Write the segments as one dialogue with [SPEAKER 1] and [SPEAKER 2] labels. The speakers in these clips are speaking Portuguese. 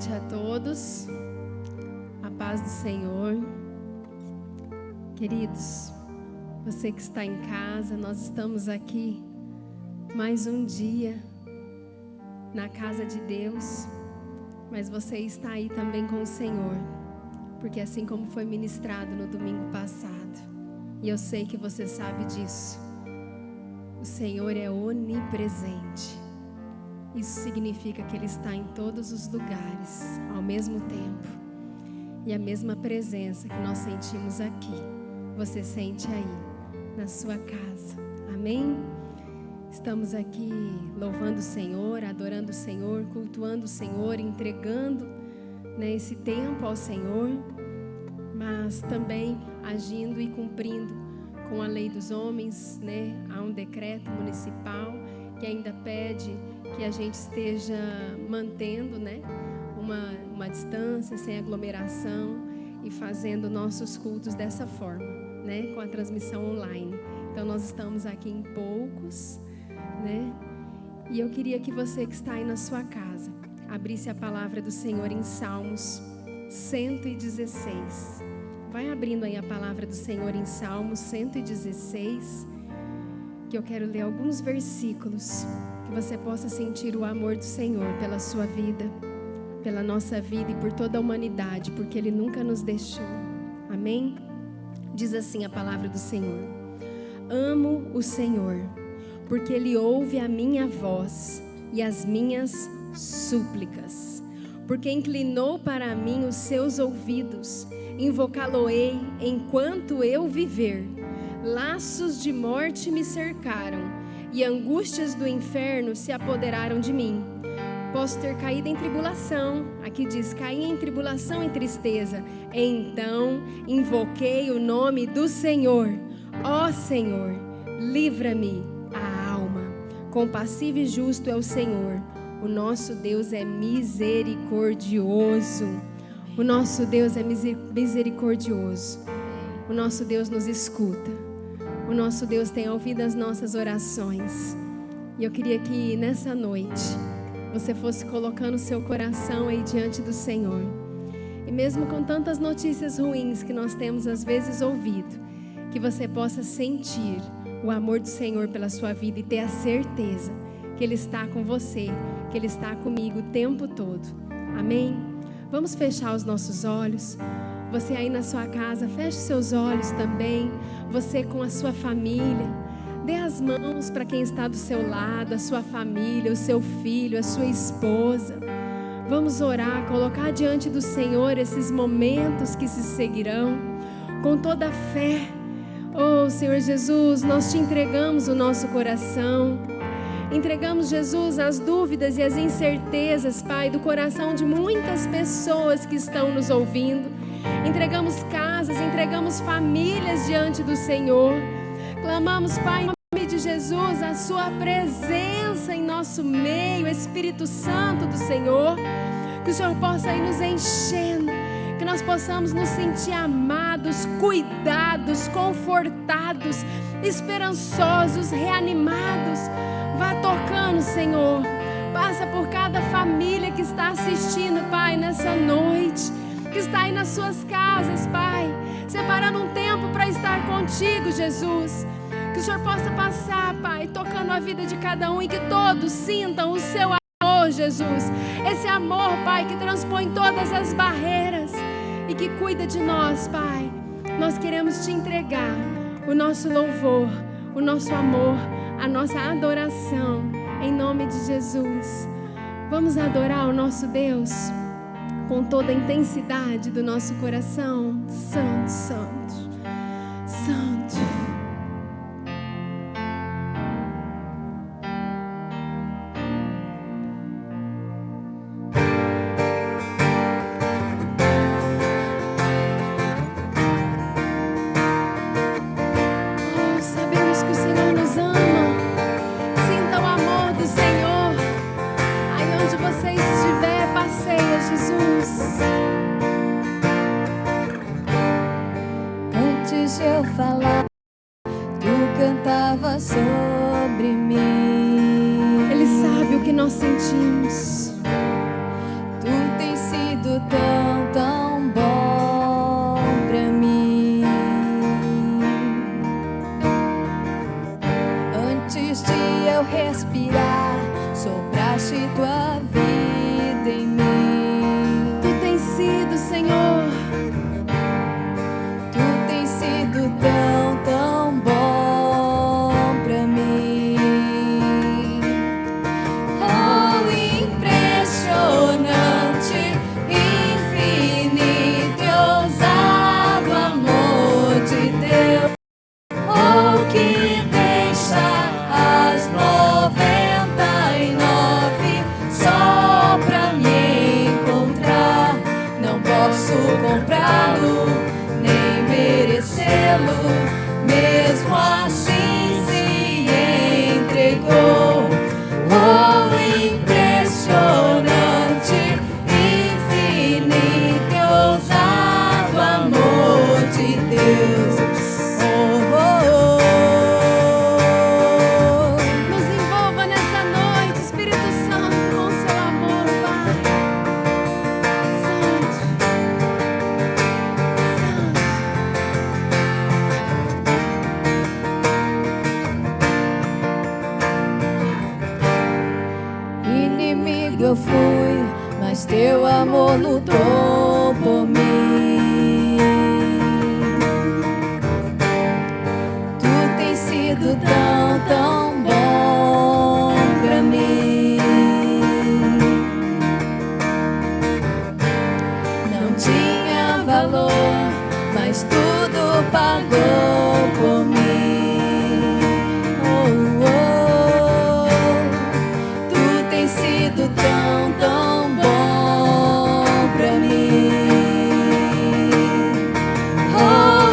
[SPEAKER 1] noite a todos, a paz do Senhor. Queridos, você que está em casa, nós estamos aqui mais um dia na casa de Deus, mas você está aí também com o Senhor, porque assim como foi ministrado no domingo passado, e eu sei que você sabe disso, o Senhor é onipresente. Isso significa que Ele está em todos os lugares ao mesmo tempo. E a mesma presença que nós sentimos aqui, você sente aí, na sua casa. Amém? Estamos aqui louvando o Senhor, adorando o Senhor, cultuando o Senhor, entregando, esse tempo ao Senhor, mas também agindo e cumprindo com a lei dos homens, Há um decreto municipal que ainda pede que a gente esteja mantendo, uma distância, sem aglomeração e fazendo nossos cultos dessa forma, com a transmissão online. Então nós estamos aqui em poucos, E eu queria que você que está aí na sua casa abrisse a palavra do Senhor em Salmos 116. Vai abrindo aí a palavra do Senhor em Salmos 116, que eu quero ler alguns versículos, que você possa sentir o amor do Senhor pela sua vida, pela nossa vida e por toda a humanidade, porque Ele nunca nos deixou. Amém? Diz assim a palavra do Senhor: amo o Senhor, porque Ele ouve a minha voz e as minhas súplicas, porque inclinou para mim os seus ouvidos. Invocá-lo-ei enquanto eu viver. Laços de morte me cercaram e angústias do inferno se apoderaram de mim. Posso ter caído em tribulação, aqui diz, caí em tribulação e tristeza. Então invoquei o nome do Senhor. Ó Senhor, livra-me a alma. Compassivo e justo é o Senhor. O nosso Deus é misericordioso. O nosso Deus é misericordioso. O nosso Deus nos escuta. O nosso Deus tem ouvido as nossas orações. E eu queria que nessa noite você fosse colocando o seu coração aí diante do Senhor. E mesmo com tantas notícias ruins que nós temos às vezes ouvido, que você possa sentir o amor do Senhor pela sua vida e ter a certeza que Ele está com você, que Ele está comigo o tempo todo. Amém? Vamos fechar os nossos olhos. Você aí na sua casa, feche seus olhos também. Você com a sua família. Dê as mãos para quem está do seu lado, a sua família, o seu filho, a sua esposa. Vamos orar, colocar diante do Senhor esses momentos que se seguirão, com toda a fé. Oh, Senhor Jesus, nós te entregamos o nosso coração. Entregamos, Jesus, as dúvidas e as incertezas, Pai, do coração de muitas pessoas que estão nos ouvindo. Entregamos casas, entregamos famílias diante do Senhor. Clamamos, Pai, em nome de Jesus, a Sua presença em nosso meio, Espírito Santo do Senhor. Que o Senhor possa ir nos enchendo, que nós possamos nos sentir amados, cuidados, confortados, esperançosos, reanimados. Vá tocando, Senhor. Passa por cada família que está assistindo, Pai, nessa noite, que está aí nas suas casas, Pai, separando um tempo para estar contigo, Jesus. Que o Senhor possa passar, Pai, tocando a vida de cada um e que todos sintam o seu amor, Jesus. Esse amor, Pai, que transpõe todas as barreiras e que cuida de nós, Pai. Nós queremos te entregar o nosso louvor, o nosso amor, a nossa adoração, em nome de Jesus. Vamos adorar o nosso Deus com toda a intensidade do nosso coração. Santo, santo, santo.
[SPEAKER 2] Sobre mim,
[SPEAKER 1] Ele sabe o que nós sentimos.
[SPEAKER 2] Tu tens sido meu respirar, sopraste tua vida em mim.
[SPEAKER 1] Tu tens sido, Senhor.
[SPEAKER 2] Tu tens sido tão, tão bom pra mim. Oh, impressionante, infinito e ousado amor de Deus. Oh, que deixa as 99 só pra me encontrar. Não posso comprá-lo, nem merecê-lo, mesmo assim se entregou. Oh, impressionante, infinito e ousado amor de Deus.
[SPEAKER 1] Nos envolva nessa noite, Espírito Santo, com seu amor, Pai. Santo.
[SPEAKER 2] Inimigo eu fui, mas teu amor lutou por mim. Tu tens sido tão, tão bom pra mim. Não tinha valor, mas tudo pagou por mim. Sido tão, tão bom pra mim. Oh,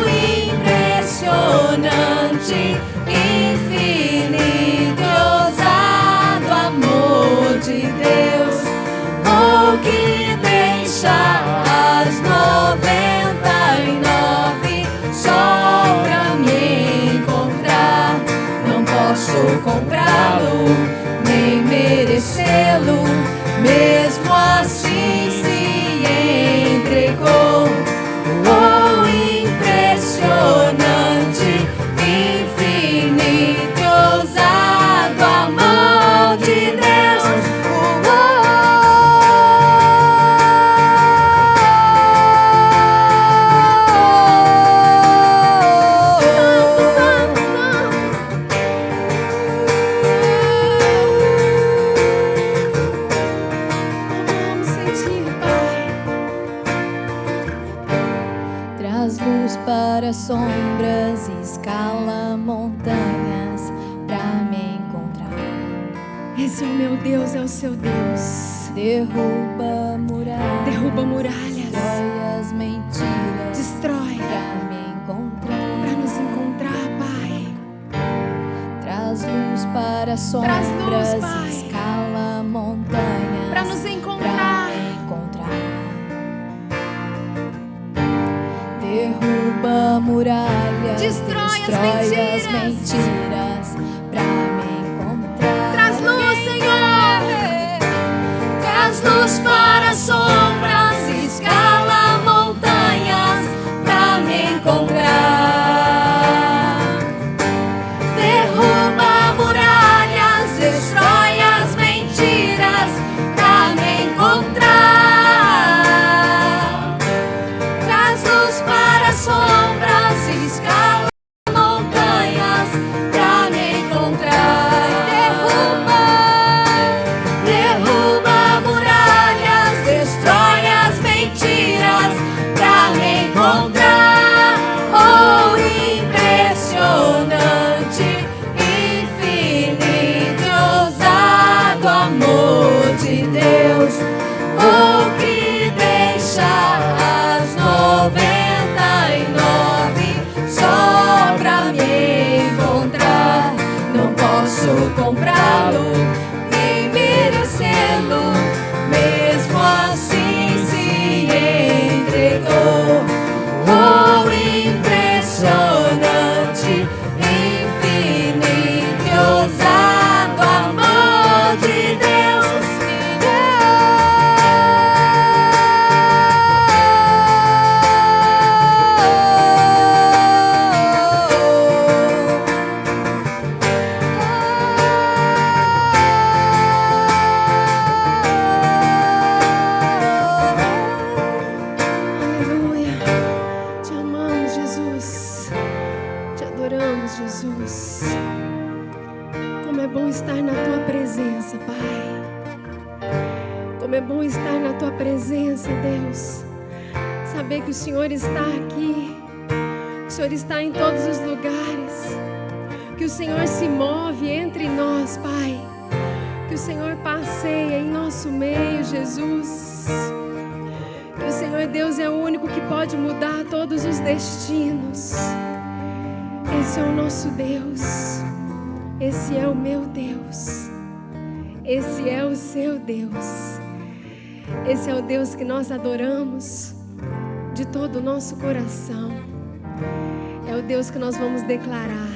[SPEAKER 2] impressionante, infinito e ousado amor de Deus. Oh, que deixa as 99 só pra me encontrar. Não posso comprá-lo, nem merecê-lo, mesmo assim se entregou. Oh, impressionante, infinito e ousado amor de Deus. Traz luz para sombras, escala montanhas pra me encontrar.
[SPEAKER 1] Esse é o meu Deus, é o seu Deus.
[SPEAKER 2] Derruba muralhas,
[SPEAKER 1] Derruba muralhas.
[SPEAKER 2] destrói as mentiras,
[SPEAKER 1] Destrói
[SPEAKER 2] pra me encontrar.
[SPEAKER 1] para nos encontrar, Pai.
[SPEAKER 2] Traz luz para sombras,
[SPEAKER 1] Traz luz, Pai,
[SPEAKER 2] escala montanhas
[SPEAKER 1] para nos
[SPEAKER 2] pra
[SPEAKER 1] encontrar.
[SPEAKER 2] me encontrar. Derruba muralhas,
[SPEAKER 1] Destrói as
[SPEAKER 2] mentiras pra me encontrar.
[SPEAKER 1] Traz luz, Senhor.
[SPEAKER 2] Traz luz para sombras, escala montanhas pra me encontrar. Derruba muralhas, destrói as mentiras pra me encontrar. Traz luz para sombras, escala montanhas pra me encontrar. Derruba muralhas, destrói as mentiras pra me encontrar. Oh, impressionante, infinito e ousado amor de Deus. Oh, que deixa as 99 só pra me encontrar. Não posso comprá-lo, nem merecê-lo, mesmo assim se entregou. Oh, impressionante, infinito e ousado amor de Deus.
[SPEAKER 1] é bom estar na tua presença, Pai. Como é bom estar na tua presença, Deus. Saber que o Senhor está aqui, que o Senhor está em todos os lugares, que o Senhor se move entre nós, Pai. Que o Senhor passeia em nosso meio, Jesus. Que o Senhor Deus é o único que pode mudar todos os destinos. Esse é o nosso Deus. Esse é o meu Deus. Esse é o seu Deus. Esse é o Deus que nós adoramos de todo o nosso coração. É o Deus que nós vamos declarar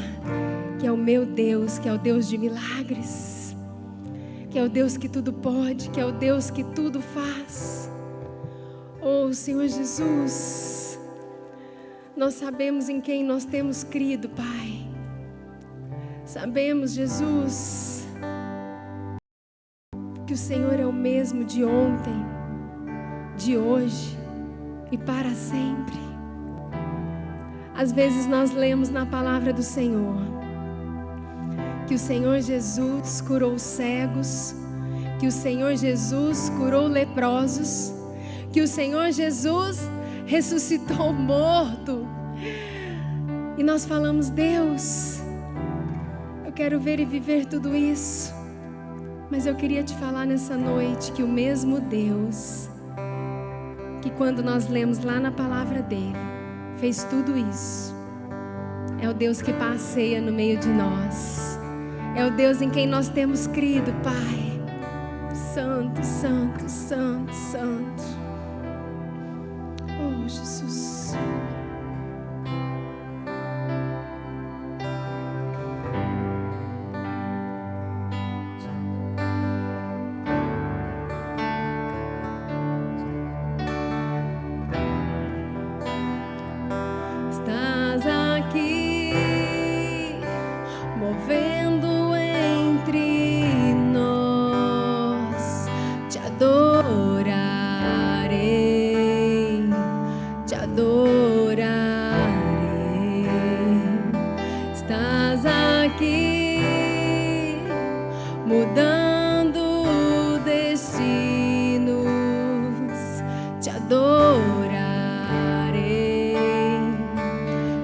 [SPEAKER 1] que é o meu Deus, que é o Deus de milagres, que é o Deus que tudo pode, que é o Deus que tudo faz. Oh, Senhor Jesus, nós sabemos em quem nós temos crido, Pai. Sabemos, Jesus, que o Senhor é o mesmo de ontem, de hoje e para sempre. Às vezes nós lemos na palavra do Senhor que o Senhor Jesus curou cegos, que o Senhor Jesus curou leprosos, que o Senhor Jesus ressuscitou morto. E nós falamos: Deus, eu quero ver e viver tudo isso. Mas eu queria te falar nessa noite que o mesmo Deus, que quando nós lemos lá na palavra dele, fez tudo isso, é o Deus que passeia no meio de nós. É o Deus em quem nós temos crido, Pai. Santo, santo, santo, santo. Oh, Jesus. Estás aqui, movendo entre nós. Te adorarei, te adorarei. Estás aqui, mudando destinos. Te adorarei,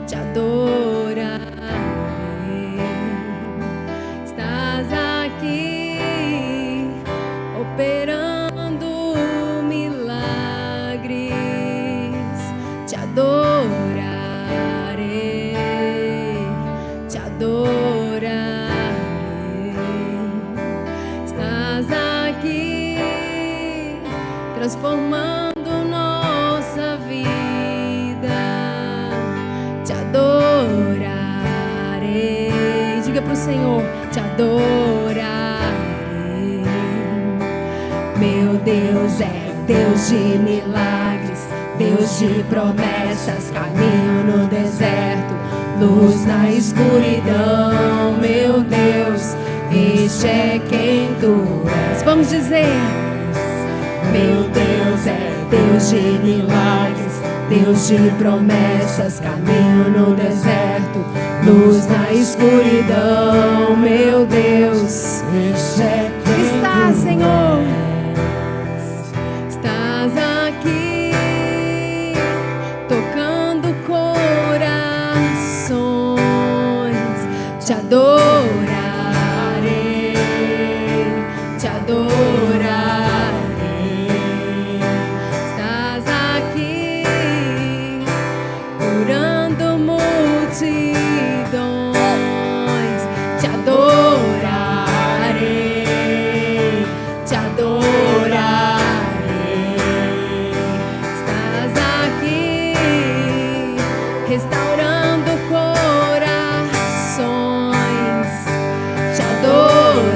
[SPEAKER 1] te adorarei. Estás aqui, operando milagres. Te adorarei, te adorarei. Estás aqui, transformando nossa vida. Te adorarei. Diga pro Senhor: te adorarei. Meu Deus é Deus de milagres, Deus de promessas, caminho no deserto, luz na escuridão. Meu Deus, este é quem tu és. Vamos dizer: meu Deus é Deus de milagres, Deus de promessas, caminho no deserto, luz na escuridão. Meu Deus, este é quem está, Senhor. Estás aqui, tocando corações. Te adorarei, te adorarei. Estás aqui, curando multidões. Te adorarei, te adorarei. Estás aqui, restaurando corações. Te adorarei,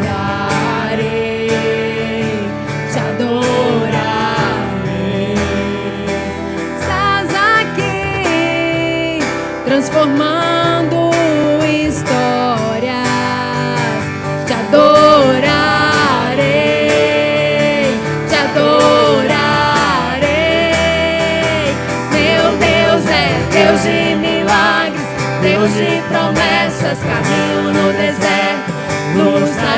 [SPEAKER 1] te adorarei. Estás aqui, transformando histórias. Te adorarei, te adorarei. Meu Deus é Deus de milagres, Deus de promessas, caminho no deserto, luz na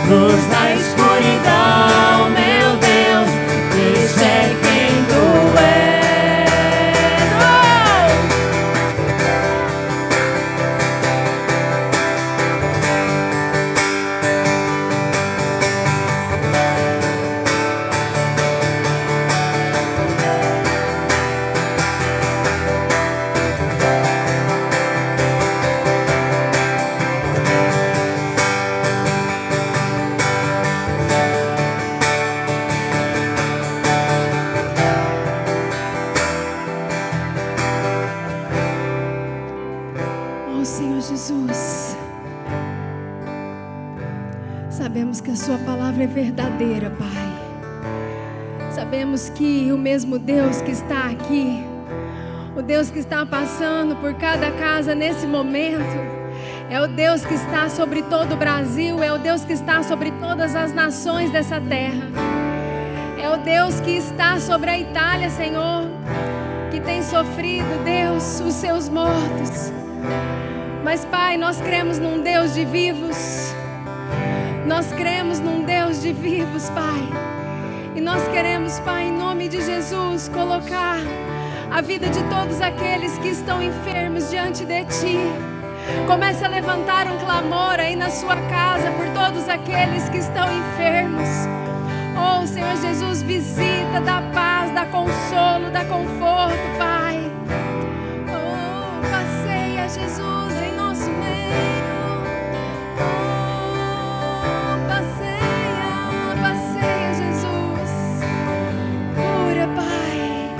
[SPEAKER 2] luz na escuridão, meu Deus, este é quem tu és.
[SPEAKER 1] Oh, Senhor Jesus, sabemos que a Sua palavra é verdadeira, Pai. Sabemos que o mesmo Deus que está aqui, o Deus que está passando por cada casa nesse momento, é o Deus que está sobre todo o Brasil, é o Deus que está sobre todas as nações dessa terra. É o Deus que está sobre a Itália, Senhor, que tem sofrido, Deus, os seus mortos. Mas, Pai, nós cremos num Deus de vivos. Nós cremos num Deus de vivos, Pai. E nós queremos, Pai, em nome de Jesus, colocar a vida de todos aqueles que estão enfermos diante de Ti. Comece a levantar um clamor aí na sua casa por todos aqueles que estão enfermos. Oh, Senhor Jesus, visita, dá paz, dá consolo, dá conforto, Pai. Oh, passeia, Jesus, em nosso meio. Oh, passeia, passeia, Jesus. Cura, Pai.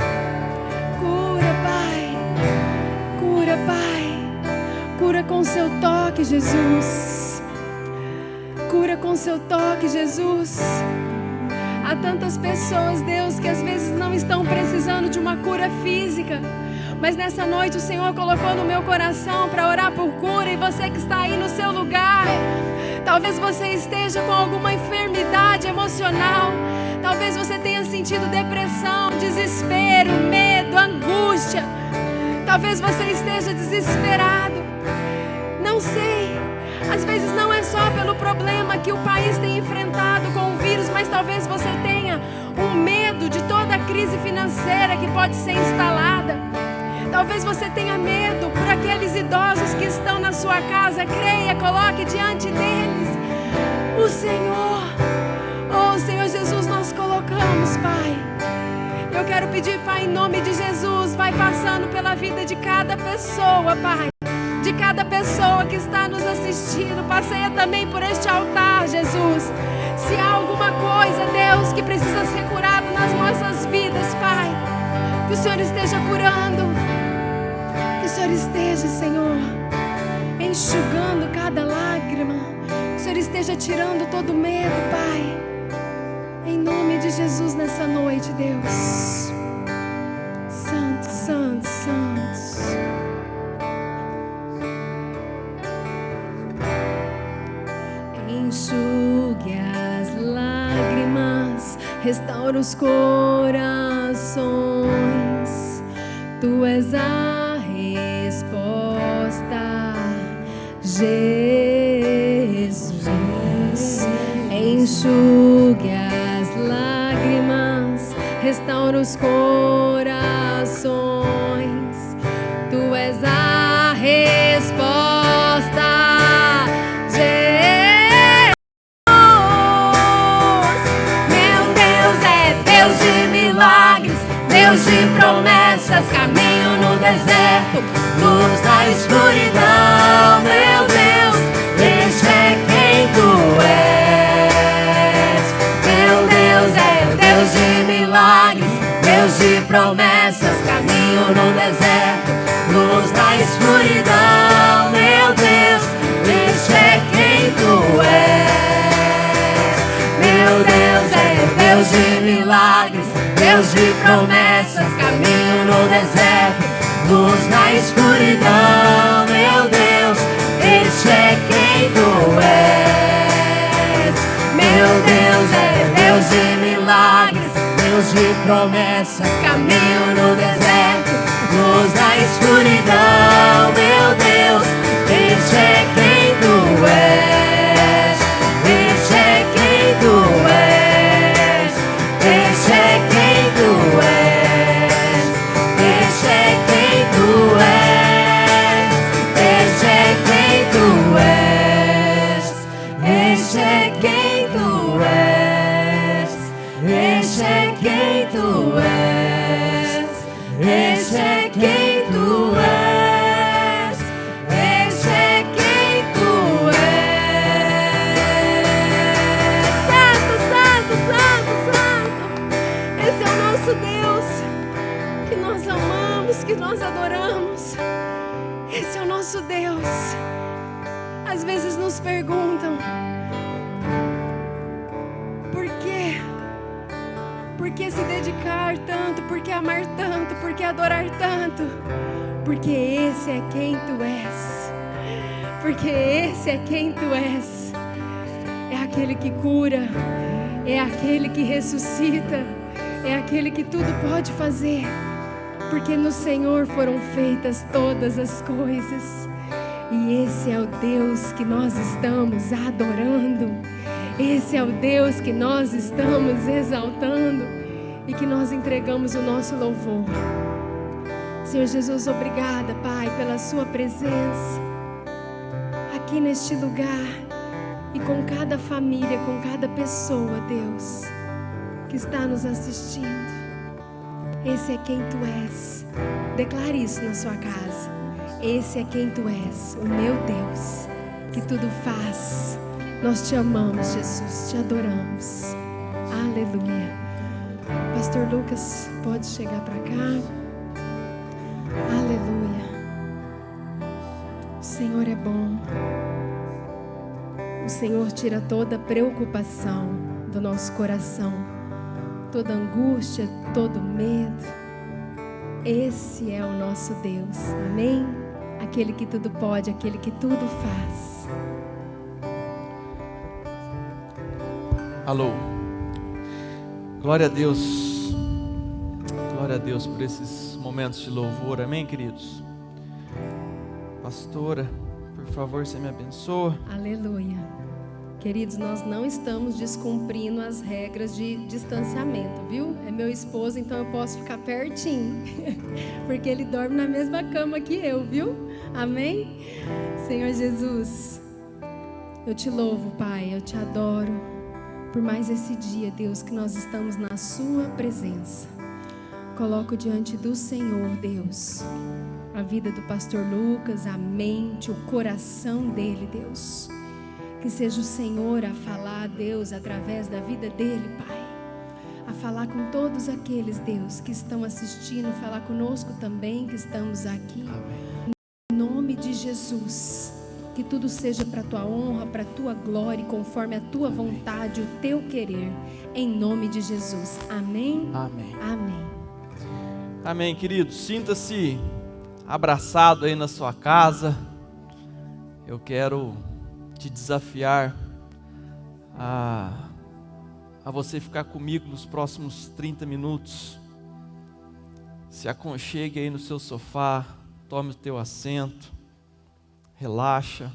[SPEAKER 1] Cura, Pai. Cura, Pai. Cura com seu toque, Jesus. Cura com seu toque, Jesus. Há tantas pessoas, Deus, que às vezes não estão precisando de uma cura física, mas nessa noite o Senhor colocou no meu coração para orar por cura. E você que está aí no seu lugar, talvez você esteja com alguma enfermidade emocional, talvez você tenha sentido depressão, desespero, medo, angústia, talvez você esteja desesperado. Não sei, às vezes não é só pelo problema que o país tem enfrentado com o vírus, mas talvez você tenha um medo de toda a crise financeira que pode ser instalada. Talvez você tenha medo por aqueles idosos que estão na sua casa. Creia, coloque diante deles o Senhor. Oh, Senhor Jesus, nós colocamos, Pai. Eu quero pedir, Pai, em nome de Jesus, vai passando pela vida de cada pessoa, Pai. De cada pessoa que está nos assistindo. Passeia também por este altar, Jesus. Se há alguma coisa, Deus, que precisa ser curado nas nossas vidas, Pai, que o Senhor esteja curando. Que o Senhor esteja, Senhor, enxugando cada lágrima. Que o Senhor esteja tirando todo medo, Pai. Em nome de Jesus nessa noite, Deus. Santo, santo, santo. Enxugue as lágrimas, restaura os corações. Tu és a resposta, Jesus. Enxugue as lágrimas, restaura os corações. Tu és a resposta, Jesus. Meu Deus é Deus de milagres, Deus de promessas, caminho no deserto, luz na escuridão. Meu Deus, este é quem tu és. Meu Deus é Deus de milagres, Deus de promessas, caminho no deserto, luz na escuridão. Meu Deus, este é quem tu és. Meu Deus é Deus de milagres, Deus de promessas, caminho no deserto, luz na escuridão. Meu Deus, este é quem tu és. Meu Deus é Deus de milagres, Deus de promessas, caminho no deserto, luz na escuridão. Meu Deus, este é quem tu és. Este é
[SPEAKER 2] tu és, este é quem tu és, este é quem tu és. Santo, santo, santo, santo. Esse é o nosso Deus, que nós amamos, que nós adoramos. Esse é o nosso Deus. Às vezes nos perguntam: por quê? Por que se dedicar tanto? Por que amar tanto? Por que adorar tanto? Porque esse é quem tu és. Porque esse é quem tu és. É aquele que cura, é aquele que ressuscita, é aquele que tudo pode fazer. Porque no Senhor foram feitas todas as coisas. E esse é o Deus que nós estamos adorando. Esse é o Deus que nós estamos exaltando e que nós entregamos o nosso louvor. Senhor Jesus, obrigada, Pai, pela sua presença aqui neste lugar e com cada família, com cada pessoa, Deus, que está nos assistindo. Esse é quem tu és. Declare isso na sua casa. Esse é quem tu és, o meu Deus, que tudo faz. Nós te amamos, Jesus, te adoramos. Aleluia. Pastor Lucas, pode chegar para cá. Aleluia. O Senhor é bom. O Senhor tira toda preocupação do nosso coração, toda angústia, todo medo. Esse é o nosso Deus. Amém? Aquele que tudo pode, aquele que tudo faz.
[SPEAKER 3] Alô. Glória a Deus. Glória a Deus por esses momentos de louvor. Amém, queridos? Pastora, por favor, você me abençoa.
[SPEAKER 1] Aleluia. Queridos, nós não estamos descumprindo as regras de distanciamento, viu? É meu esposo, então eu posso ficar pertinho, porque ele dorme na mesma cama que eu, viu? Amém? Senhor Jesus, eu te louvo, Pai, eu te adoro por mais esse dia, Deus, que nós estamos na sua presença. Coloco diante do Senhor, Deus, a vida do pastor Lucas, a mente, o coração dele, Deus. Que seja o Senhor a falar, Deus, através da vida dele, Pai. A falar com todos aqueles, Deus, que estão assistindo, falar conosco também, que estamos aqui. Amém. Em nome de Jesus, que tudo seja para a tua honra, para a tua glória, conforme a tua vontade, o teu querer. Em nome de Jesus. Amém?
[SPEAKER 3] Amém.
[SPEAKER 1] Amém.
[SPEAKER 3] Amém, queridos. Sinta-se abraçado aí na sua casa. Eu quero te desafiar a você ficar comigo nos próximos 30 minutos. Se aconchegue aí no seu sofá, tome o teu assento, relaxa.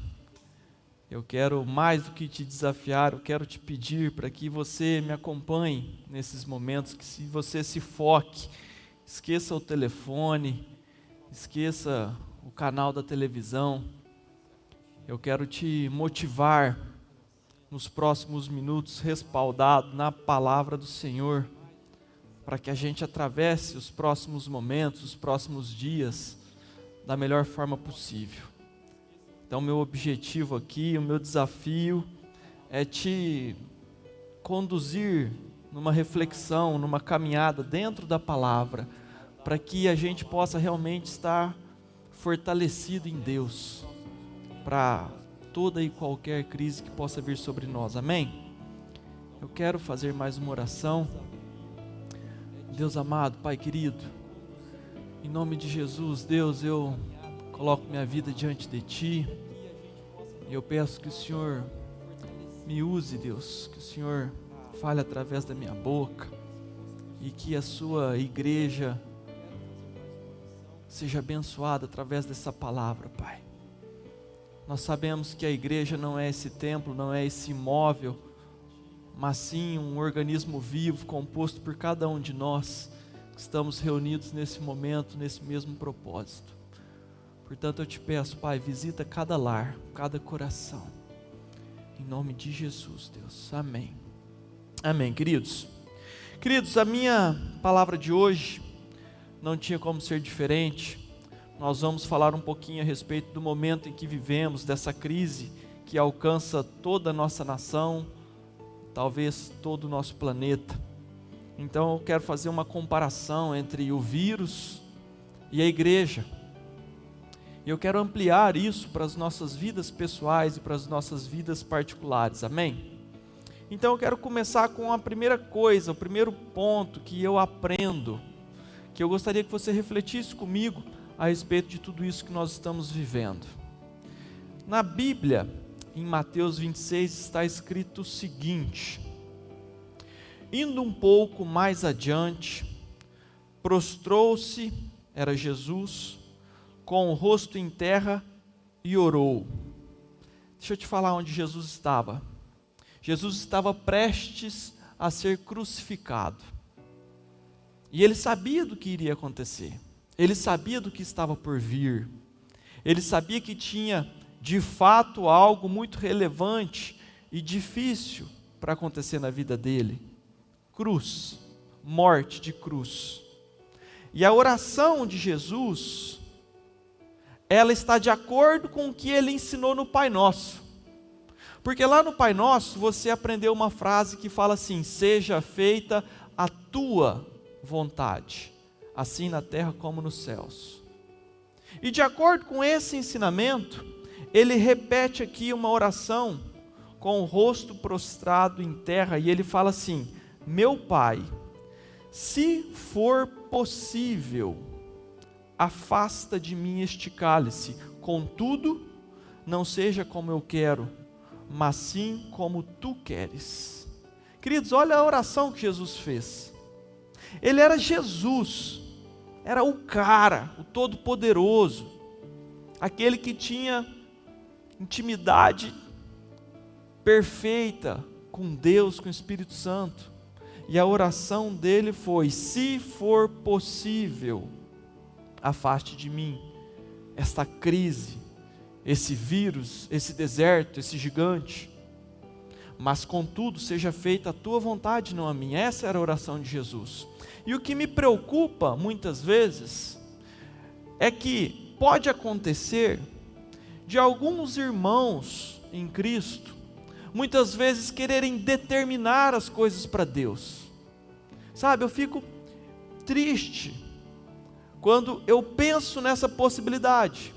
[SPEAKER 3] Eu quero mais do que te desafiar, eu quero te pedir para que você me acompanhe nesses momentos, que se você se foque, esqueça o telefone, esqueça o canal da televisão. Eu quero te motivar nos próximos minutos, respaldado na palavra do Senhor, para que a gente atravesse os próximos momentos, os próximos dias, da melhor forma possível. Então, meu objetivo aqui, o meu desafio é te conduzir numa reflexão, numa caminhada dentro da palavra, para que a gente possa realmente estar fortalecido em Deus, para toda e qualquer crise que possa vir sobre nós, amém? Eu quero fazer mais uma oração. Deus amado, Pai querido, em nome de Jesus, Deus, eu coloco minha vida diante de Ti, e eu peço que o Senhor me use, Deus, que o Senhor fale através da minha boca, e que a Sua igreja seja abençoada através dessa palavra, Pai. Nós sabemos que a igreja não é esse templo, não é esse imóvel, mas sim um organismo vivo composto por cada um de nós que estamos reunidos nesse momento, nesse mesmo propósito. Portanto, eu te peço, Pai, visita cada lar, cada coração, em nome de Jesus, Deus, amém. Amém, queridos. Queridos, a minha palavra de hoje não tinha como ser diferente. Nós vamos falar um pouquinho a respeito do momento em que vivemos, dessa crise que alcança toda a nossa nação, talvez todo o nosso planeta. Então eu quero fazer uma comparação entre o vírus e a igreja. E eu quero ampliar isso para as nossas vidas pessoais e para as nossas vidas particulares, amém? Então eu quero começar com a primeira coisa, o primeiro ponto que eu aprendo, que eu gostaria que você refletisse comigo a respeito de tudo isso que nós estamos vivendo. Na Bíblia, em Mateus 26, está escrito o seguinte: indo um pouco mais adiante, prostrou-se, era Jesus, com o rosto em terra e orou. Deixa eu te falar onde Jesus estava. Jesus estava prestes a ser crucificado. E ele sabia do que iria acontecer. Ele sabia do que estava por vir. Ele sabia que tinha, de fato, algo muito relevante e difícil para acontecer na vida dele. Cruz, morte de cruz. E a oração de Jesus, ela está de acordo com o que ele ensinou no Pai Nosso. Porque lá no Pai Nosso você aprendeu uma frase que fala assim: seja feita a tua vontade, assim na terra como nos céus. E de acordo com esse ensinamento, ele repete aqui uma oração com o rosto prostrado em terra, e ele fala assim: meu Pai, se for possível, afasta de mim este cálice, contudo, não seja como eu quero, mas sim como tu queres. Queridos, olha a oração que Jesus fez. Ele era Jesus, era o cara, o Todo-Poderoso, aquele que tinha intimidade perfeita com Deus, com o Espírito Santo. E a oração dele foi: se for possível, afaste de mim esta crise, esse vírus, esse deserto, esse gigante. Mas contudo, seja feita a tua vontade, não a minha. Essa era a oração de Jesus. E o que me preocupa muitas vezes é que pode acontecer de alguns irmãos em Cristo muitas vezes quererem determinar as coisas para Deus. Sabe, eu fico triste quando eu penso nessa possibilidade,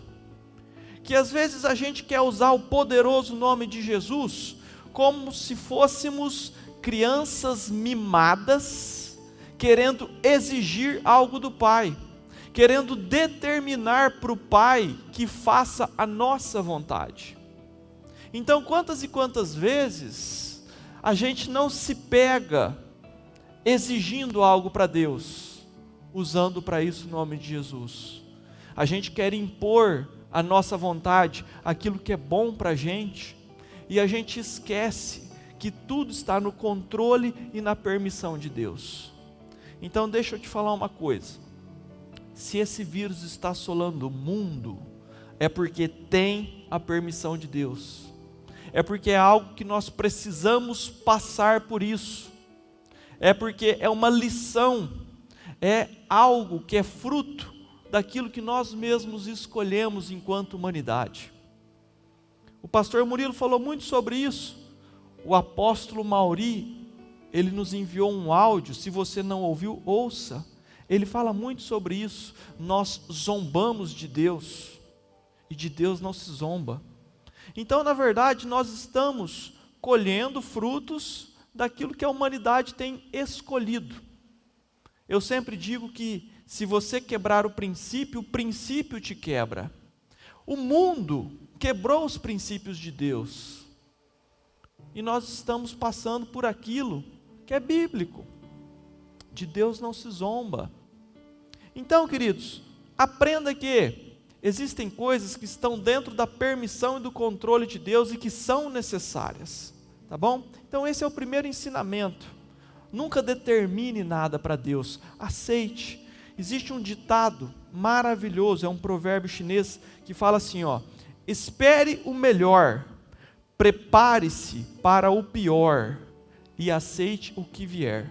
[SPEAKER 3] que às vezes a gente quer usar o poderoso nome de Jesus como se fôssemos crianças mimadas, querendo exigir algo do Pai, querendo determinar para o Pai que faça a nossa vontade. Então, quantas e quantas vezes a gente não se pega exigindo algo para Deus, usando para isso o nome de Jesus? A gente quer impor a nossa vontade, aquilo que é bom para a gente, e a gente esquece que tudo está no controle e na permissão de Deus. Então deixa eu te falar uma coisa: se esse vírus está assolando o mundo, é porque tem a permissão de Deus, é porque é algo que nós precisamos passar por isso, é porque é uma lição, é algo que é fruto daquilo que nós mesmos escolhemos enquanto humanidade. O pastor Murilo falou muito sobre isso. O apóstolo Mauri, ele nos enviou um áudio, se você não ouviu, ouça. Ele fala muito sobre isso. Nós zombamos de Deus, e de Deus não se zomba. Então, na verdade, nós estamos colhendo frutos daquilo que a humanidade tem escolhido. Eu sempre digo que se você quebrar o princípio te quebra. O mundo quebrou os princípios de Deus, e nós estamos passando por aquilo que é bíblico. De Deus não se zomba. Então, queridos, aprenda que existem coisas que estão dentro da permissão e do controle de Deus e que são necessárias, tá bom? Então esse é o primeiro ensinamento. Nunca determine nada para Deus, aceite. Existe um ditado maravilhoso, é um provérbio chinês que fala assim, ó: espere o melhor, prepare-se para o pior e aceite o que vier.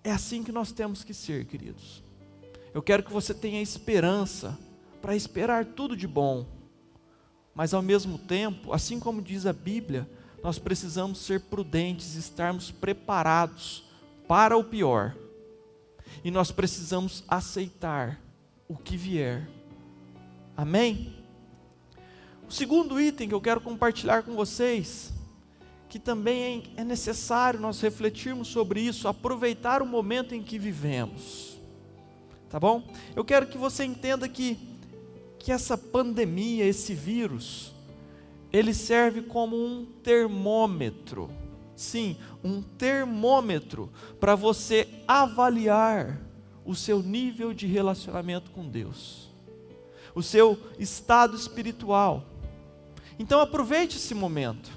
[SPEAKER 3] É assim que nós temos que ser, queridos. Eu quero que você tenha esperança para esperar tudo de bom. Mas ao mesmo tempo, assim como diz a Bíblia, nós precisamos ser prudentes, estarmos preparados para o pior. E nós precisamos aceitar o que vier. Amém? O segundo item que eu quero compartilhar com vocês, que também é necessário nós refletirmos sobre isso, aproveitar o momento em que vivemos. Tá bom? Eu quero que você entenda que essa pandemia, esse vírus, ele serve como um termômetro. Sim, um termômetro para você avaliar o seu nível de relacionamento com Deus, o seu estado espiritual. Então aproveite esse momento,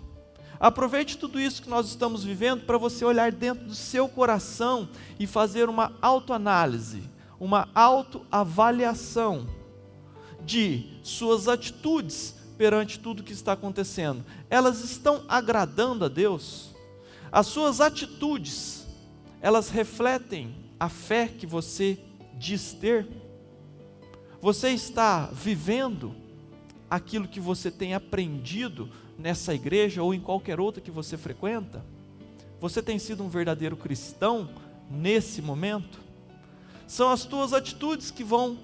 [SPEAKER 3] aproveite tudo isso que nós estamos vivendo para você olhar dentro do seu coração e fazer uma autoanálise, uma autoavaliação de suas atitudes perante tudo que está acontecendo. Elas estão agradando a Deus? As suas atitudes, elas refletem a fé que você diz ter? Você está vivendo aquilo que você tem aprendido nessa igreja ou em qualquer outra que você frequenta? Você tem sido um verdadeiro cristão nesse momento? São as tuas atitudes que vão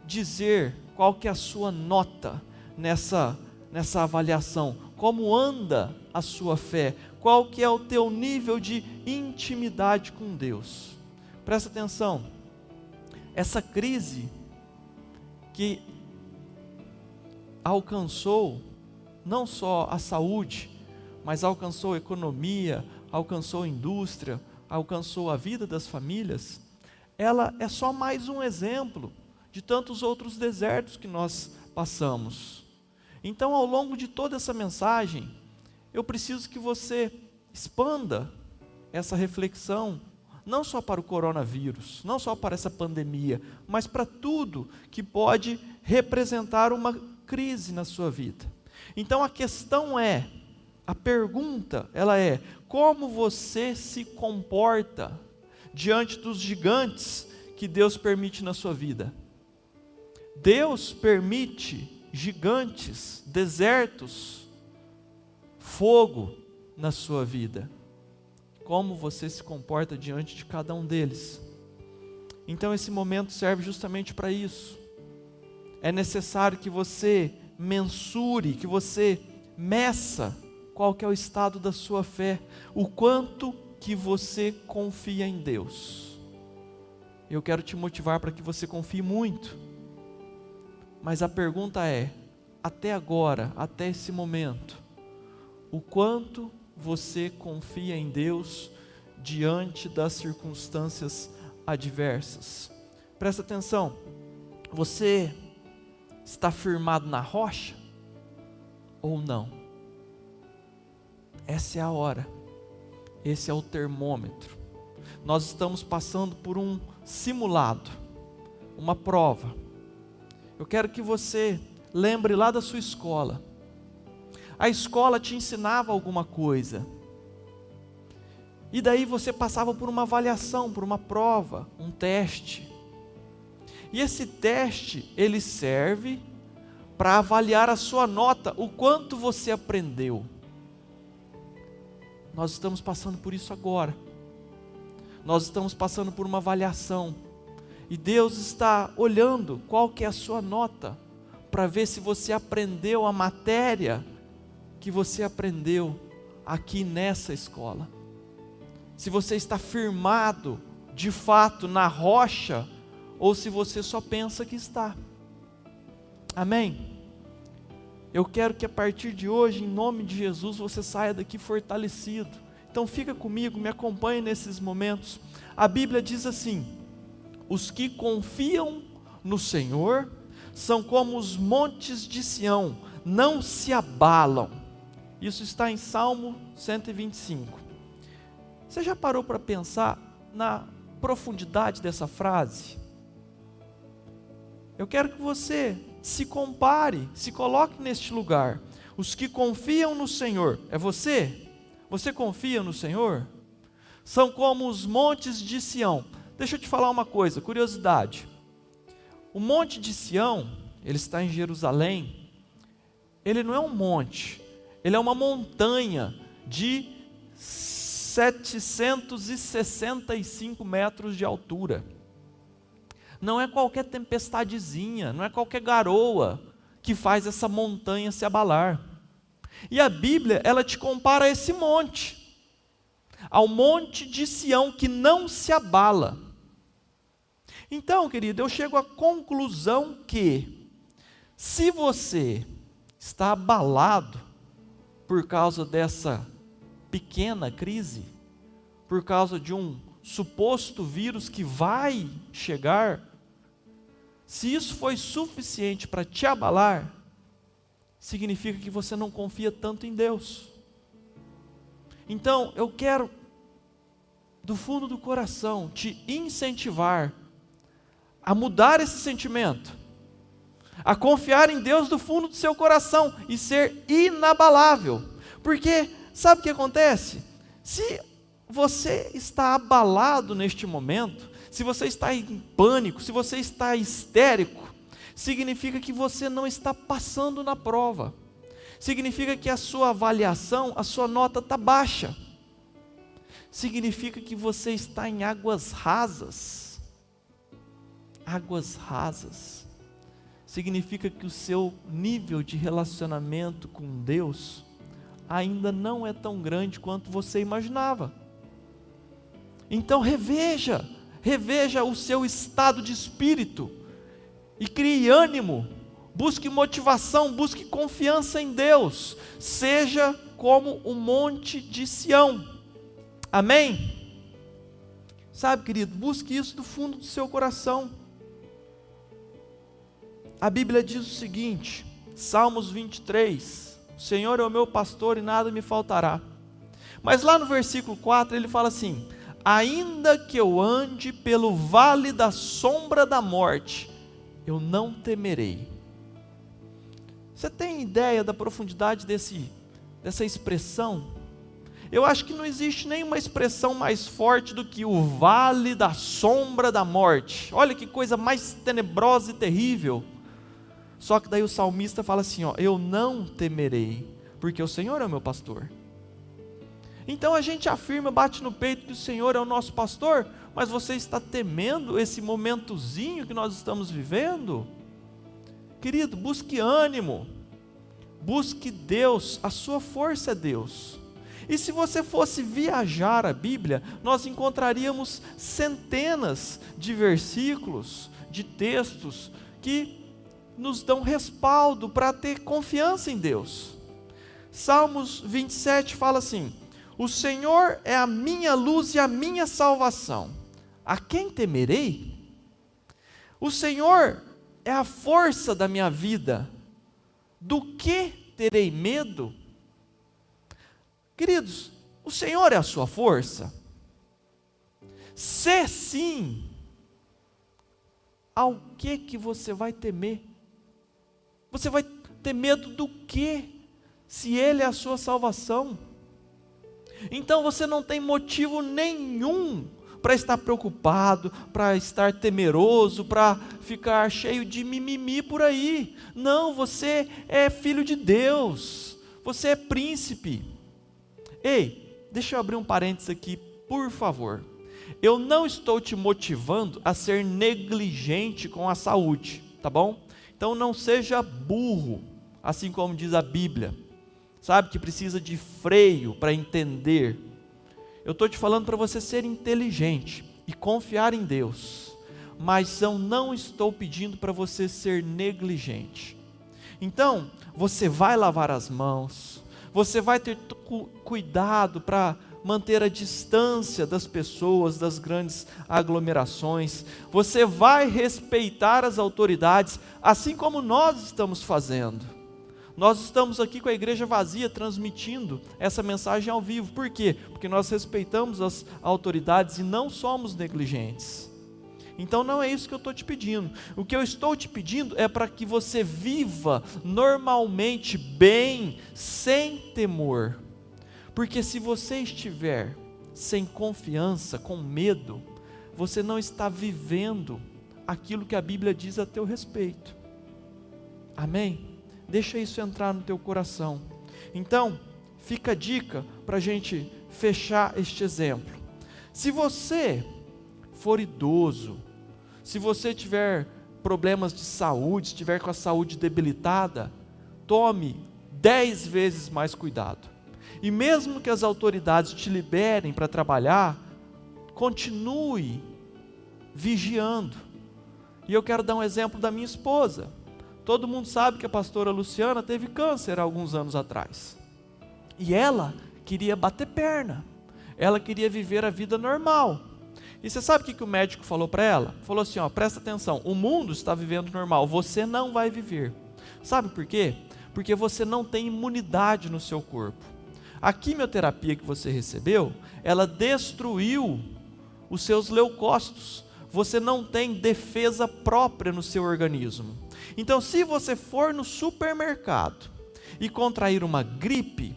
[SPEAKER 3] dizer qual que é a sua nota nessa avaliação. Como anda a sua fé? Qual que é o teu nível de intimidade com Deus? Presta atenção, essa crise que alcançou não só a saúde, mas alcançou a economia, alcançou a indústria, alcançou a vida das famílias, ela é só mais um exemplo de tantos outros desertos que nós passamos. Então, ao longo de toda essa mensagem, eu preciso que você expanda essa reflexão, não só para o coronavírus, não só para essa pandemia, mas para tudo que pode representar uma crise na sua vida. Então a questão é, a pergunta, ela é: como você se comporta diante dos gigantes que Deus permite na sua vida? Deus permite gigantes, desertos, fogo na sua vida. Como você se comporta diante de cada um deles? Então esse momento serve justamente para isso. É necessário que você mensure, que você meça qual que é o estado da sua fé, o quanto que você confia em Deus. Eu quero te motivar para que você confie muito. Mas a pergunta é, até agora, até esse momento, o quanto você confia em Deus diante das circunstâncias adversas? Presta atenção, você está firmado na rocha ou não? Essa é a hora, esse é o termômetro. Nós estamos passando por um simulado, uma prova. Eu quero que você lembre lá da sua escola. A escola te ensinava alguma coisa, e daí você passava por uma avaliação, por uma prova, um teste. E esse teste, ele serve para avaliar a sua nota, o quanto você aprendeu. Nós estamos passando por isso agora. Nós estamos passando por uma avaliação. E Deus está olhando qual que é a sua nota, para ver se você aprendeu a matéria que você aprendeu aqui nessa escola. Se você está firmado, de fato, na rocha, ou se você só pensa que está. Amém? Eu quero que a partir de hoje, em nome de Jesus, você saia daqui fortalecido. Então fica comigo, me acompanhe nesses momentos. A Bíblia diz assim: os que confiam no Senhor são como os montes de Sião, não se abalam. Isso está em Salmo 125. Você já parou para pensar na profundidade dessa frase? Eu quero que você se compare, se coloque neste lugar. Os que confiam no Senhor, é você? Você confia no Senhor? são como os montes de Sião. Deixa eu te falar uma coisa, curiosidade. O monte de Sião, ele está em Jerusalém, ele não é um monte, ele é uma montanha de 765 metros de altura. Não é qualquer tempestadezinha, não é qualquer garoa que faz essa montanha se abalar. E a Bíblia, ela te compara a esse monte, ao monte de Sião que não se abala. Então, querido, eu chego à conclusão que, se você está abalado por causa dessa pequena crise, por causa de um suposto vírus que vai chegar, se isso foi suficiente para te abalar, significa que você não confia tanto em Deus. Então, eu quero, do fundo do coração, te incentivar a mudar esse sentimento, a confiar em Deus do fundo do seu coração e ser inabalável. Porque, sabe o que acontece? Se você está abalado neste momento, se você está em pânico, se você está histérico, significa que você não está passando na prova. Significa que a sua avaliação, a sua nota está baixa. Significa que você está em águas rasas. Águas rasas. Significa que o seu nível de relacionamento com Deus ainda não é tão grande quanto você imaginava. Então reveja o seu estado de espírito e crie ânimo, busque motivação, busque confiança em Deus, seja como o monte de Sião, amém? Sabe, querido, busque isso do fundo do seu coração. A Bíblia diz o seguinte, Salmos 23, o Senhor é o meu pastor e nada me faltará. Mas lá no versículo 4 ele fala assim, ainda que eu ande pelo vale da sombra da morte, eu não temerei. Você tem ideia da profundidade dessa expressão? Eu acho que não existe nenhuma expressão mais forte do que o vale da sombra da morte. Olha que coisa mais tenebrosa e terrível. Só que daí o salmista fala assim, eu não temerei, porque o Senhor é o meu pastor. Então a gente afirma, bate no peito que o Senhor é o nosso pastor, mas você está temendo esse momentozinho que nós estamos vivendo? Querido, busque ânimo, busque Deus, a sua força é Deus. E se você fosse viajar a Bíblia, nós encontraríamos centenas de versículos, de textos, que nos dão respaldo para ter confiança em Deus. Salmos 27 fala assim, o Senhor é a minha luz e a minha salvação. A quem temerei? O Senhor é a força da minha vida. Do que terei medo? Queridos, o Senhor é a sua força? Se sim, ao que você vai temer? Você vai ter medo do que? Se Ele é a sua salvação? Então você não tem motivo nenhum para estar preocupado, para estar temeroso, para ficar cheio de mimimi por aí. Não, você é filho de Deus, você é príncipe. Ei, deixa eu abrir um parênteses aqui, por favor. Eu não estou te motivando a ser negligente com a saúde, tá bom? Então não seja burro, assim como diz a Bíblia. Sabe que precisa de freio para entender. Eu estou te falando para você ser inteligente e confiar em Deus, mas eu não estou pedindo para você ser negligente. Então, você vai lavar as mãos, você vai ter cuidado para manter a distância das pessoas, das grandes aglomerações, você vai respeitar as autoridades, assim como nós estamos fazendo. Nós estamos aqui com a igreja vazia transmitindo essa mensagem ao vivo. Por quê? Porque nós respeitamos as autoridades e não somos negligentes. Então não é isso que eu estou te pedindo. O que eu estou te pedindo é para que você viva normalmente bem, sem temor. Porque se você estiver sem confiança, com medo, você não está vivendo aquilo que a Bíblia diz a teu respeito. Amém? Deixa isso entrar no teu coração. Então, fica a dica para a gente fechar este exemplo. Se você for idoso, se você tiver problemas de saúde, estiver com a saúde debilitada, tome 10 vezes mais cuidado. E mesmo que as autoridades te liberem para trabalhar, continue vigiando. E eu quero dar um exemplo da minha esposa. Todo mundo sabe que a pastora Luciana teve câncer há alguns anos atrás. E ela queria bater perna. Ela queria viver a vida normal. E você sabe o que o médico falou para ela? Falou assim, ó, presta atenção, o mundo está vivendo normal, você não vai viver. Sabe por quê? Porque você não tem imunidade no seu corpo. A quimioterapia que você recebeu, ela destruiu os seus leucócitos. Você não tem defesa própria no seu organismo. Então, se você for no supermercado e contrair uma gripe,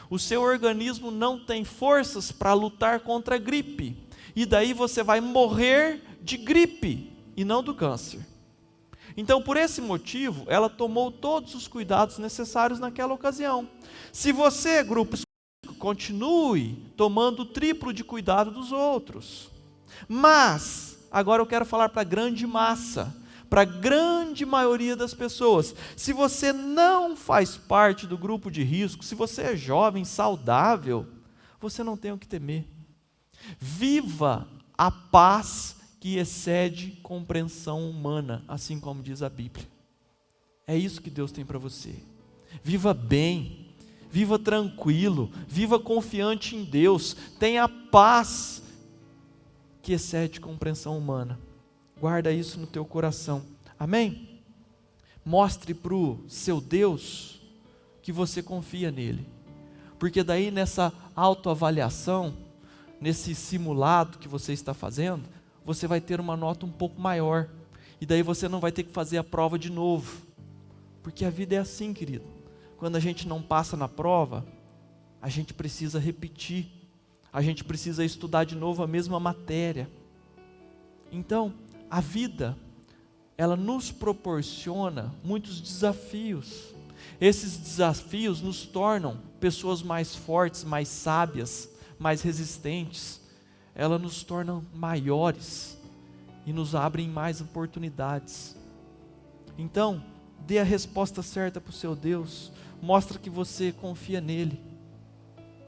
[SPEAKER 3] o seu organismo não tem forças para lutar contra a gripe. E daí você vai morrer de gripe e não do câncer. Então, por esse motivo, ela tomou todos os cuidados necessários naquela ocasião. Se você, grupo, continue tomando o triplo de cuidado dos outros. Mas, agora eu quero falar para a grande massa, para a grande maioria das pessoas. Se você não faz parte do grupo de risco, se você é jovem, saudável, você não tem o que temer. Viva a paz que excede compreensão humana, assim como diz a Bíblia. É isso que Deus tem para você. Viva bem, viva tranquilo, viva confiante em Deus, tenha paz que excede compreensão humana. Guarda isso no teu coração, amém? Mostre para o seu Deus que você confia nele, porque daí nessa autoavaliação, nesse simulado que você está fazendo, você vai ter uma nota um pouco maior, e daí você não vai ter que fazer a prova de novo, porque a vida é assim, querido, quando a gente não passa na prova, a gente precisa repetir, a gente precisa estudar de novo a mesma matéria. Então, a vida, ela nos proporciona muitos desafios. Esses desafios nos tornam pessoas mais fortes, mais sábias, mais resistentes. Ela nos torna maiores e nos abrem mais oportunidades. Então, dê a resposta certa para o seu Deus. Mostra que você confia nele.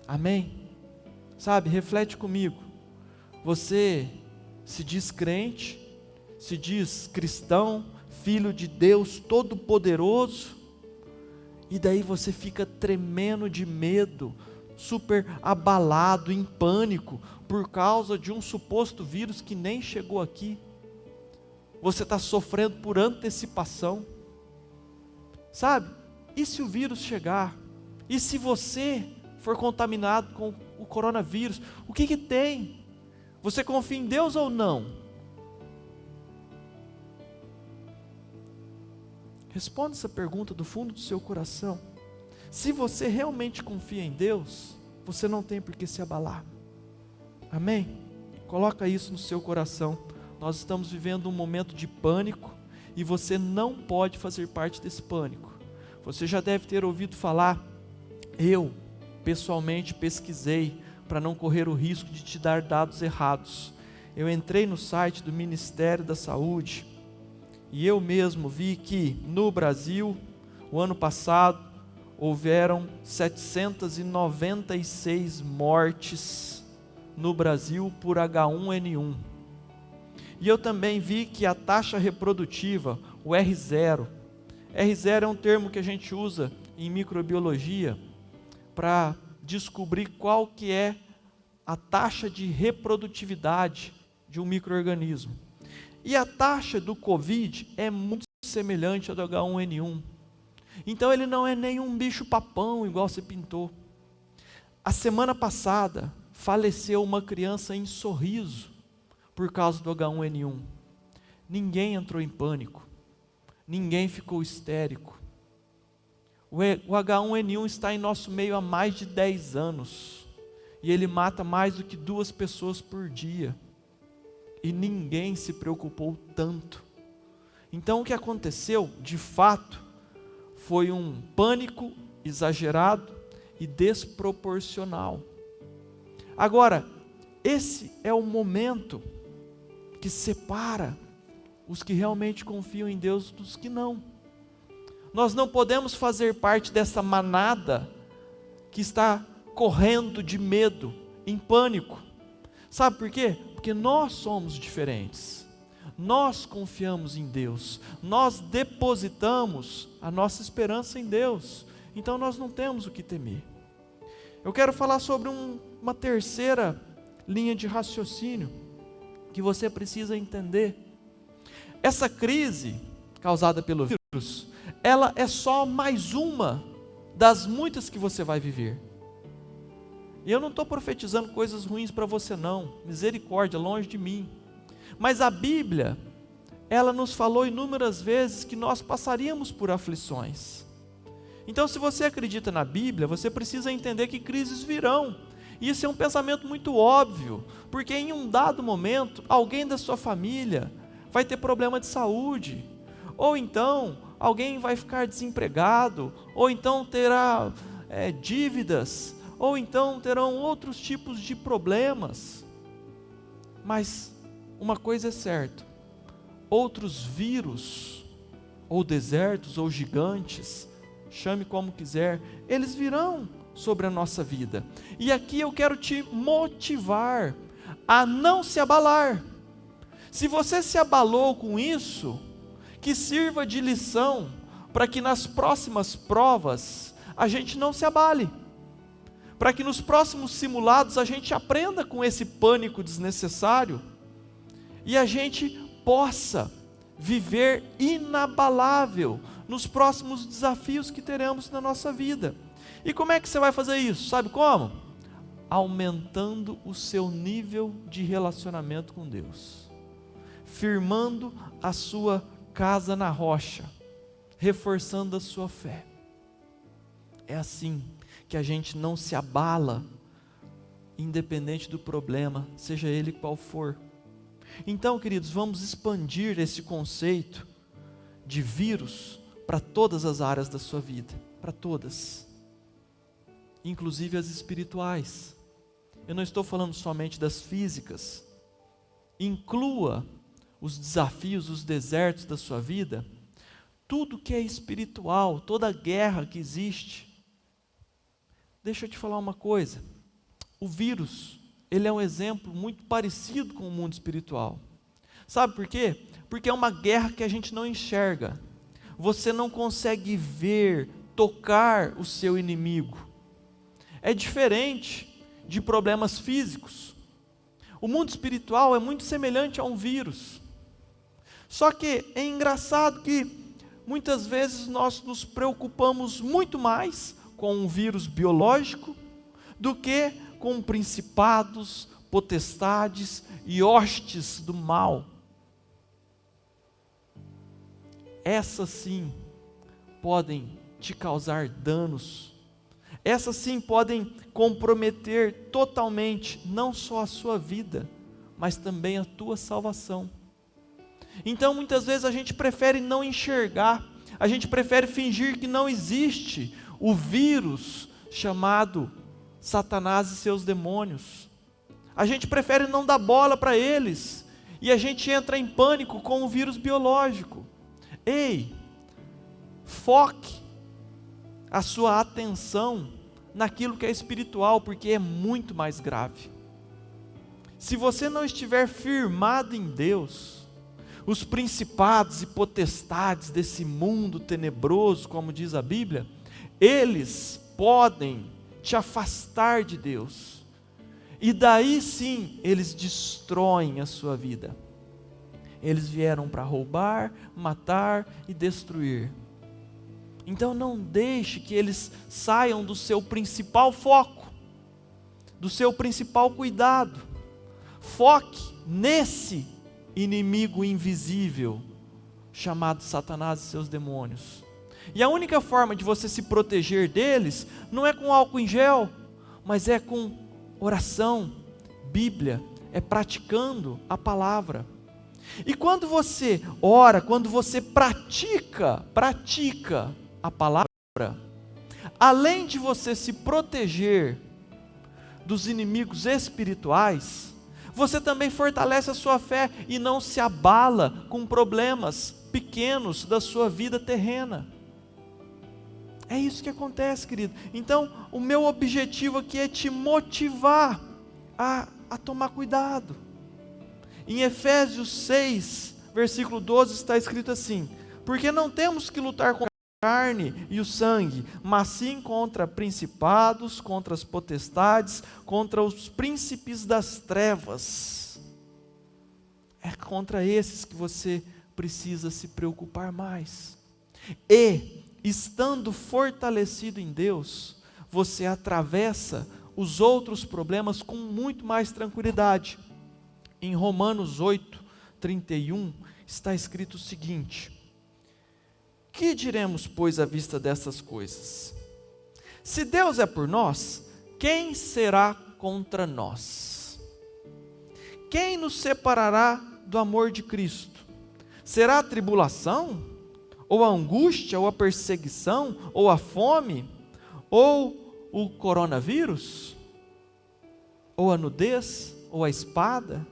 [SPEAKER 3] Amém? Sabe, reflete comigo. Você se diz crente, se diz cristão, filho de Deus Todo-Poderoso, e daí você fica tremendo de medo, super abalado, em pânico, por causa de um suposto vírus que nem chegou aqui. Você está sofrendo por antecipação. Sabe, e se o vírus chegar? E se você for contaminado com o coronavírus? O que tem? Você confia em Deus ou não? Responda essa pergunta do fundo do seu coração. Se você realmente confia em Deus, você não tem por que se abalar. Amém? Coloca isso no seu coração. Nós estamos vivendo um momento de pânico e você não pode fazer parte desse pânico. Você já deve ter ouvido falar, eu pessoalmente pesquisei para não correr o risco de te dar dados errados. Eu entrei no site do Ministério da Saúde e eu mesmo vi que no Brasil, o ano passado, houveram 796 mortes no Brasil por H1N1. E eu também vi que a taxa reprodutiva, o R0 é um termo que a gente usa em microbiologia para descobrir qual que é a taxa de reprodutividade de um micro-organismo. E a taxa do Covid é muito semelhante à do H1N1. Então ele não é nenhum bicho papão igual você pintou. A semana passada faleceu uma criança em Sorriso por causa do H1N1. Ninguém entrou em pânico. Ninguém ficou histérico. O H1N1 está em nosso meio há mais de 10 anos. e ele mata mais do que 2 pessoas por dia. E ninguém se preocupou tanto. Então o que aconteceu, de fato, foi um pânico exagerado e desproporcional. Agora, esse é o momento que separa os que realmente confiam em Deus dos que não. Nós não podemos fazer parte dessa manada que está correndo de medo, em pânico. Sabe por quê? Porque nós somos diferentes. Nós confiamos em Deus. Nós depositamos a nossa esperança em Deus. Então nós não temos o que temer. Eu quero falar sobre uma terceira linha de raciocínio que você precisa entender. Essa crise causada pelo vírus, ela é só mais uma das muitas que você vai viver. E eu não estou profetizando coisas ruins para você não, misericórdia, longe de mim. Mas a Bíblia, ela nos falou inúmeras vezes que nós passaríamos por aflições. Então, se você acredita na Bíblia, você precisa entender que crises virão. E isso é um pensamento muito óbvio, porque em um dado momento, alguém da sua família vai ter problema de saúde, ou então alguém vai ficar desempregado, ou então terá dívidas, ou então terão outros tipos de problemas. Mas uma coisa é certa, outros vírus, ou desertos, ou gigantes, chame como quiser, eles virão sobre a nossa vida. E aqui eu quero te motivar a não se abalar. Se você se abalou com isso, que sirva de lição para que nas próximas provas a gente não se abale, para que nos próximos simulados a gente aprenda com esse pânico desnecessário e a gente possa viver inabalável nos próximos desafios que teremos na nossa vida. E como é que você vai fazer isso? Sabe como? Aumentando o seu nível de relacionamento com Deus, firmando a sua casa na rocha, reforçando a sua fé. É assim que a gente não se abala, independente do problema, seja ele qual for. Então, queridos, vamos expandir esse conceito de vírus para todas as áreas da sua vida, para todas, inclusive as espirituais. Eu não estou falando somente das físicas. Inclua os desafios, os desertos da sua vida, tudo que é espiritual, toda a guerra que existe. Deixa eu te falar uma coisa, o vírus, ele é um exemplo muito parecido com o mundo espiritual. Sabe por quê? Porque é uma guerra que a gente não enxerga. Você não consegue ver, tocar o seu inimigo. É diferente de problemas físicos. O mundo espiritual é muito semelhante a um vírus. Só que é engraçado que muitas vezes nós nos preocupamos muito mais com um vírus biológico do que com principados, potestades e hostes do mal. Essas sim podem te causar danos. Essas sim podem comprometer totalmente não só a sua vida, mas também a tua salvação. Então muitas vezes a gente prefere não enxergar, a gente prefere fingir que não existe o vírus chamado Satanás e seus demônios. A gente prefere não dar bola para eles, e a gente entra em pânico com o vírus biológico. Ei, foque a sua atenção naquilo que é espiritual, porque é muito mais grave. Se você não estiver firmado em Deus, os principados e potestades desse mundo tenebroso, como diz a Bíblia, eles podem te afastar de Deus, e daí sim eles destroem a sua vida. Eles vieram para roubar, matar e destruir. Então não deixe que eles saiam do seu principal foco, do seu principal cuidado. Foque nesse inimigo invisível chamado Satanás e seus demônios. E a única forma de você se proteger deles não é com álcool em gel, mas é com oração, Bíblia, é praticando a palavra. E quando você ora, quando você pratica a palavra, além de você se proteger dos inimigos espirituais, você também fortalece a sua fé e não se abala com problemas pequenos da sua vida terrena. É isso que acontece, querido. Então, o meu objetivo aqui é te motivar a tomar cuidado. Em Efésios 6, versículo 12, está escrito assim: porque não temos que lutar contra a carne e o sangue, mas sim contra principados, contra as potestades, contra os príncipes das trevas. É contra esses que você precisa se preocupar mais. E, estando fortalecido em Deus, você atravessa os outros problemas com muito mais tranquilidade. Em Romanos 8, 31, está escrito o seguinte: que diremos, pois, à vista dessas coisas? Se Deus é por nós, quem será contra nós? Quem nos separará do amor de Cristo? Será a tribulação? Ou a angústia? Ou a perseguição? Ou a fome? Ou o coronavírus? Ou a nudez? Ou a espada?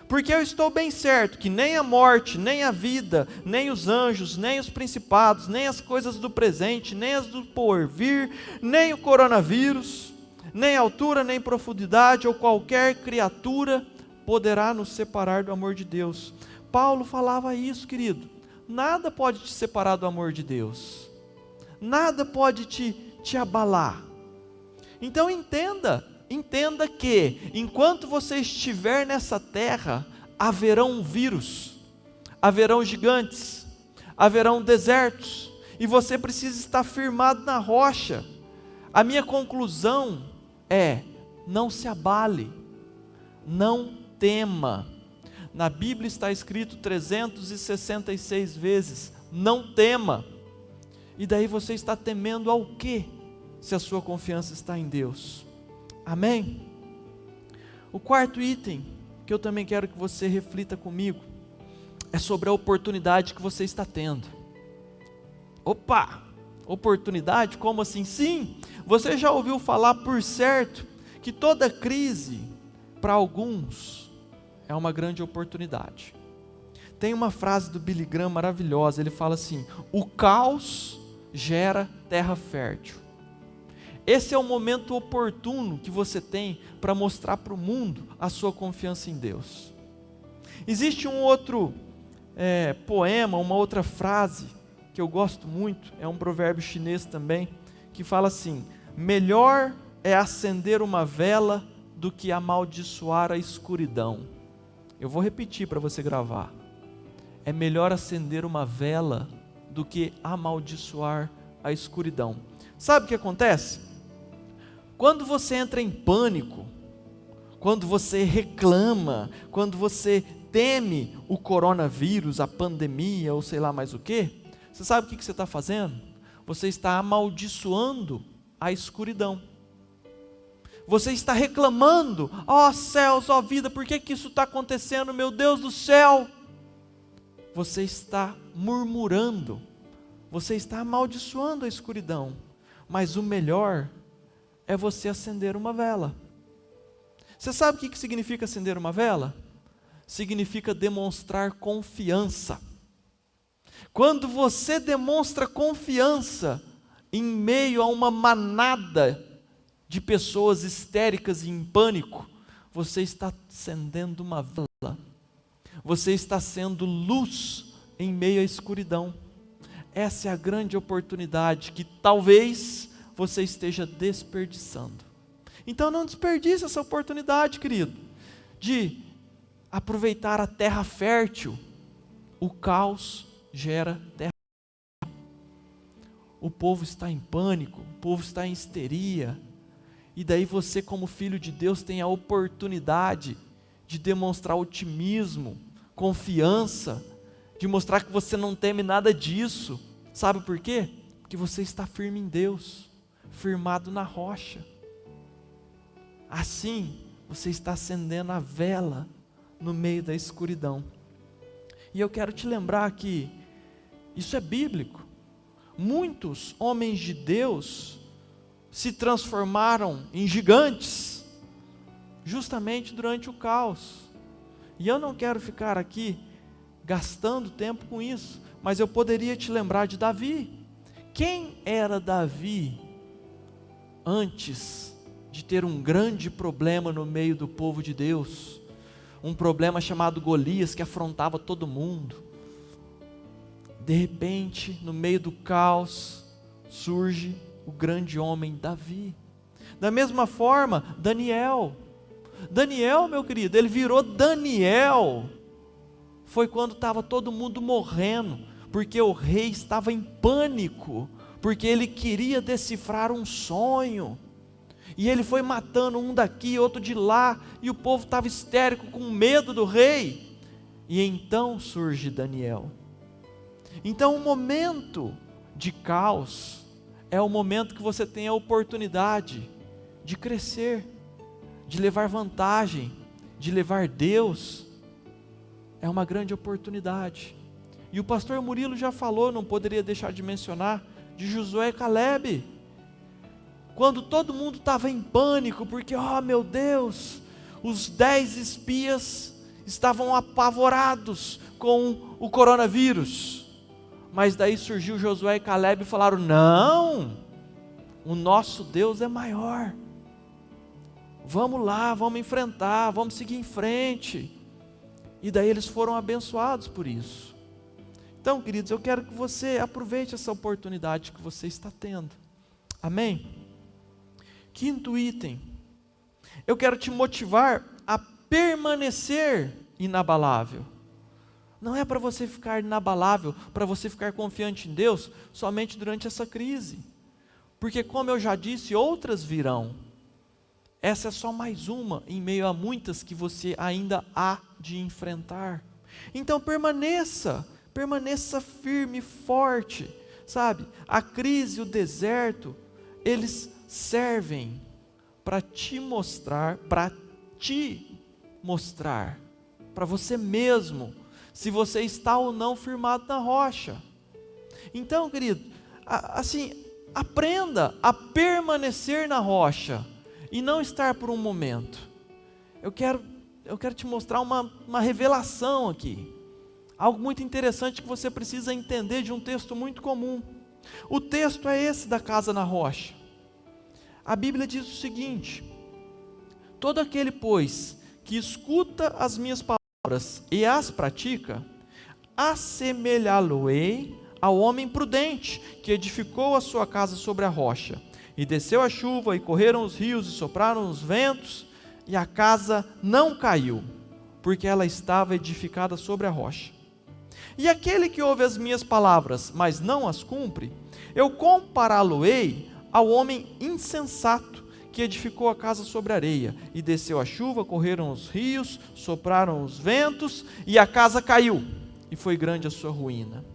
[SPEAKER 3] Porque eu estou bem certo que nem a morte, nem a vida, nem os anjos, nem os principados, nem as coisas do presente, nem as do porvir, nem o coronavírus, nem altura, nem profundidade, ou qualquer criatura poderá nos separar do amor de Deus. Paulo falava isso, querido. Nada pode te separar do amor de Deus. Nada pode te abalar. Então entenda que, enquanto você estiver nessa terra, haverão vírus, haverão gigantes, haverão desertos, e você precisa estar firmado na rocha. A minha conclusão é: não se abale, não tema. Na Bíblia está escrito 366 vezes, não tema. E daí você está temendo ao quê, se a sua confiança está em Deus? Amém? O quarto item, que eu também quero que você reflita comigo, é sobre a oportunidade que você está tendo. Opa! Oportunidade? Como assim? Sim! Você já ouviu falar, por certo, que toda crise, para alguns, é uma grande oportunidade. Tem uma frase do Billy Graham maravilhosa, ele fala assim: o caos gera terra fértil. Esse é o momento oportuno que você tem para mostrar para o mundo a sua confiança em Deus. Existe um outro poema, uma outra frase que eu gosto muito, é um provérbio chinês também, que fala assim: melhor é acender uma vela do que amaldiçoar a escuridão. Eu vou repetir para você gravar. É melhor acender uma vela do que amaldiçoar a escuridão. Sabe o que acontece? Quando você entra em pânico, quando você reclama, quando você teme o coronavírus, a pandemia ou sei lá mais o que, você sabe o que você está fazendo? Você está amaldiçoando a escuridão. Você está reclamando: ó céus, ó vida, por que isso está acontecendo, meu Deus do céu? Você está murmurando, você está amaldiçoando a escuridão. Mas o melhor é você acender uma vela. Você sabe o que significa acender uma vela? Significa demonstrar confiança. Quando você demonstra confiança em meio a uma manada de pessoas histéricas e em pânico, você está acendendo uma vela. Você está sendo luz em meio à escuridão. Essa é a grande oportunidade que talvez você esteja desperdiçando. Então não desperdice essa oportunidade, querido, de aproveitar a terra fértil. O caos gera terra. O povo está em pânico, o povo está em histeria, e daí você, como filho de Deus, tem a oportunidade de demonstrar otimismo, confiança, de mostrar que você não teme nada disso. Sabe por quê? Porque você está firme em Deus, firmado na rocha. assim você está acendendo a vela no meio da escuridão. E eu quero te lembrar que isso é bíblico. Muitos homens de Deus se transformaram em gigantes justamente durante o caos. E eu não quero ficar aqui gastando tempo com isso, mas eu poderia te lembrar de Davi. Quem era Davi antes de ter um grande problema no meio do povo de Deus? Um problema chamado Golias, que afrontava todo mundo. De repente, no meio do caos, surge o grande homem Davi. Da mesma forma, Daniel, meu querido, ele virou Daniel. Foi quando estava todo mundo morrendo, porque o rei estava em pânico, porque ele queria decifrar um sonho. E ele foi matando um daqui, outro de lá, e o povo estava histérico, com medo do rei. E então surge Daniel. Então o momento de caos é o momento que você tem a oportunidade de crescer, de levar vantagem, de levar Deus. É uma grande oportunidade. E o pastor Murilo já falou, não poderia deixar de mencionar, de Josué e Calebe. Quando todo mundo estava em pânico, porque, oh meu Deus, os 10 espias estavam apavorados com o coronavírus. Mas daí surgiu Josué e Calebe e falaram: não, o nosso Deus é maior. Vamos lá, vamos enfrentar, vamos seguir em frente. E daí eles foram abençoados por isso. Então, queridos, eu quero que você aproveite essa oportunidade que você está tendo. Amém? Quinto item, eu quero te motivar a permanecer inabalável. Não é para você ficar inabalável, para você ficar confiante em Deus somente durante essa crise. Porque, como eu já disse, outras virão. Essa é só mais uma em meio a muitas que você ainda há de enfrentar. Então permaneça firme e forte, sabe? A crise, o deserto, eles servem para te mostrar, para você mesmo, se você está ou não firmado na rocha. Então, querido, assim, aprenda a permanecer na rocha e não estar por um momento. Eu quero te mostrar uma revelação aqui, algo muito interessante que você precisa entender de um texto muito comum. O texto é esse da casa na rocha. A Bíblia diz o seguinte: todo aquele, pois, que escuta as minhas palavras e as pratica, assemelhá-lo-ei ao homem prudente, que edificou a sua casa sobre a rocha. E desceu a chuva, e correram os rios, e sopraram os ventos, e a casa não caiu, porque ela estava edificada sobre a rocha. E aquele que ouve as minhas palavras, mas não as cumpre, eu compará-lo-ei ao homem insensato, que edificou a casa sobre a areia, e desceu a chuva, correram os rios, sopraram os ventos, e a casa caiu, e foi grande a sua ruína.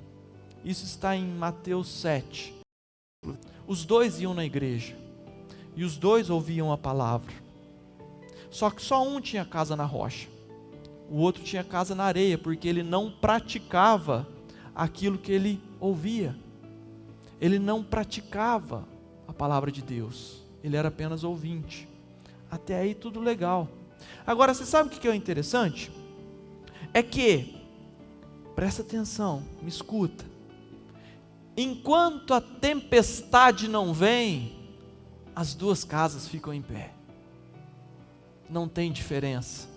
[SPEAKER 3] Isso está em Mateus 7. Os dois iam na igreja, e os dois ouviam a palavra, só que só um tinha casa na rocha, o outro tinha casa na areia, porque ele não praticava aquilo que ele ouvia, ele não praticava a palavra de Deus, ele era apenas ouvinte. Até aí tudo legal. Agora, você sabe o que é interessante? É que, presta atenção, me escuta, enquanto a tempestade não vem, as duas casas ficam em pé, não tem diferença.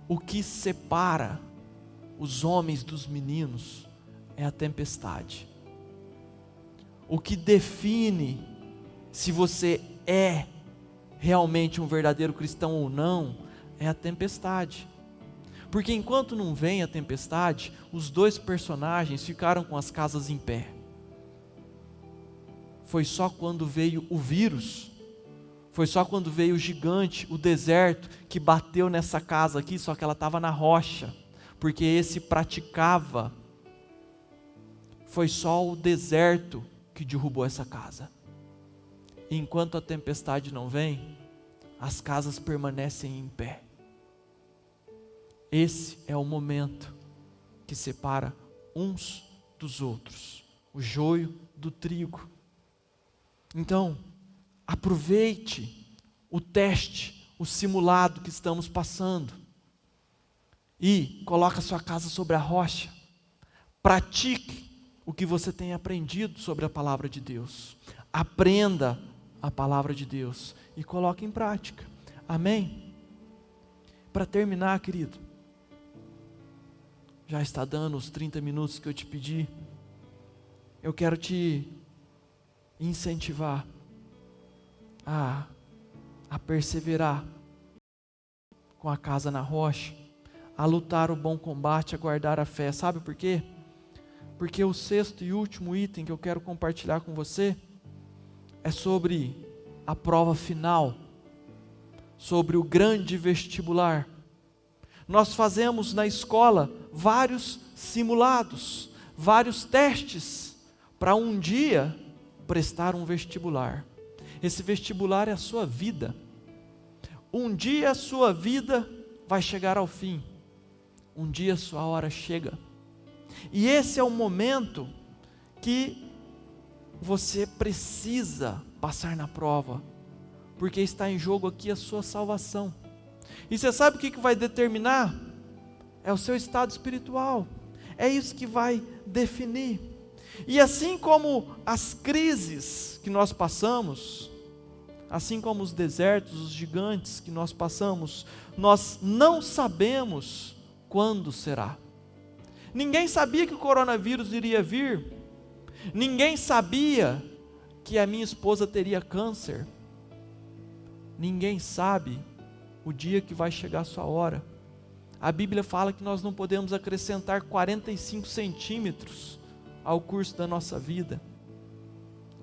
[SPEAKER 3] O que separa os homens dos meninos é a tempestade. O que define se você é realmente um verdadeiro cristão ou não é a tempestade. Porque enquanto não vem a tempestade, os dois personagens ficaram com as casas em pé. Foi só quando veio o vírus, foi só quando veio o gigante, o deserto, que bateu nessa casa aqui, só que ela estava na rocha, porque esse praticava. Foi só o deserto que derrubou essa casa. E enquanto a tempestade não vem, as casas permanecem em pé. Esse é o momento que separa uns dos outros, o joio do trigo. Então, aproveite o teste, o simulado que estamos passando e coloque a sua casa sobre a rocha. Pratique o que você tem aprendido sobre a palavra de Deus. Aprenda a palavra de Deus e coloque em prática. Amém? Para terminar, querido, já está dando os 30 minutos que eu te pedi. Eu quero te incentivar a perseverar com a casa na rocha, a lutar o bom combate, a guardar a fé. Sabe por quê? Porque o sexto e último item que eu quero compartilhar com você é sobre a prova final, sobre o grande vestibular. Nós fazemos na escola vários simulados, vários testes para um dia prestar um vestibular. Esse vestibular é a sua vida. Um dia a sua vida vai chegar ao fim. Um dia a sua hora chega. E esse é o momento que você precisa passar na prova, porque está em jogo aqui a sua salvação. E você sabe o que vai determinar? É o seu estado espiritual. É isso que vai definir. E assim como as crises que nós passamos, assim como os desertos, os gigantes que nós passamos, nós não sabemos quando será. Ninguém sabia que o coronavírus iria vir. Ninguém sabia que a minha esposa teria câncer. Ninguém sabe o dia que vai chegar a sua hora. A Bíblia fala que nós não podemos acrescentar 45 centímetros ao curso da nossa vida.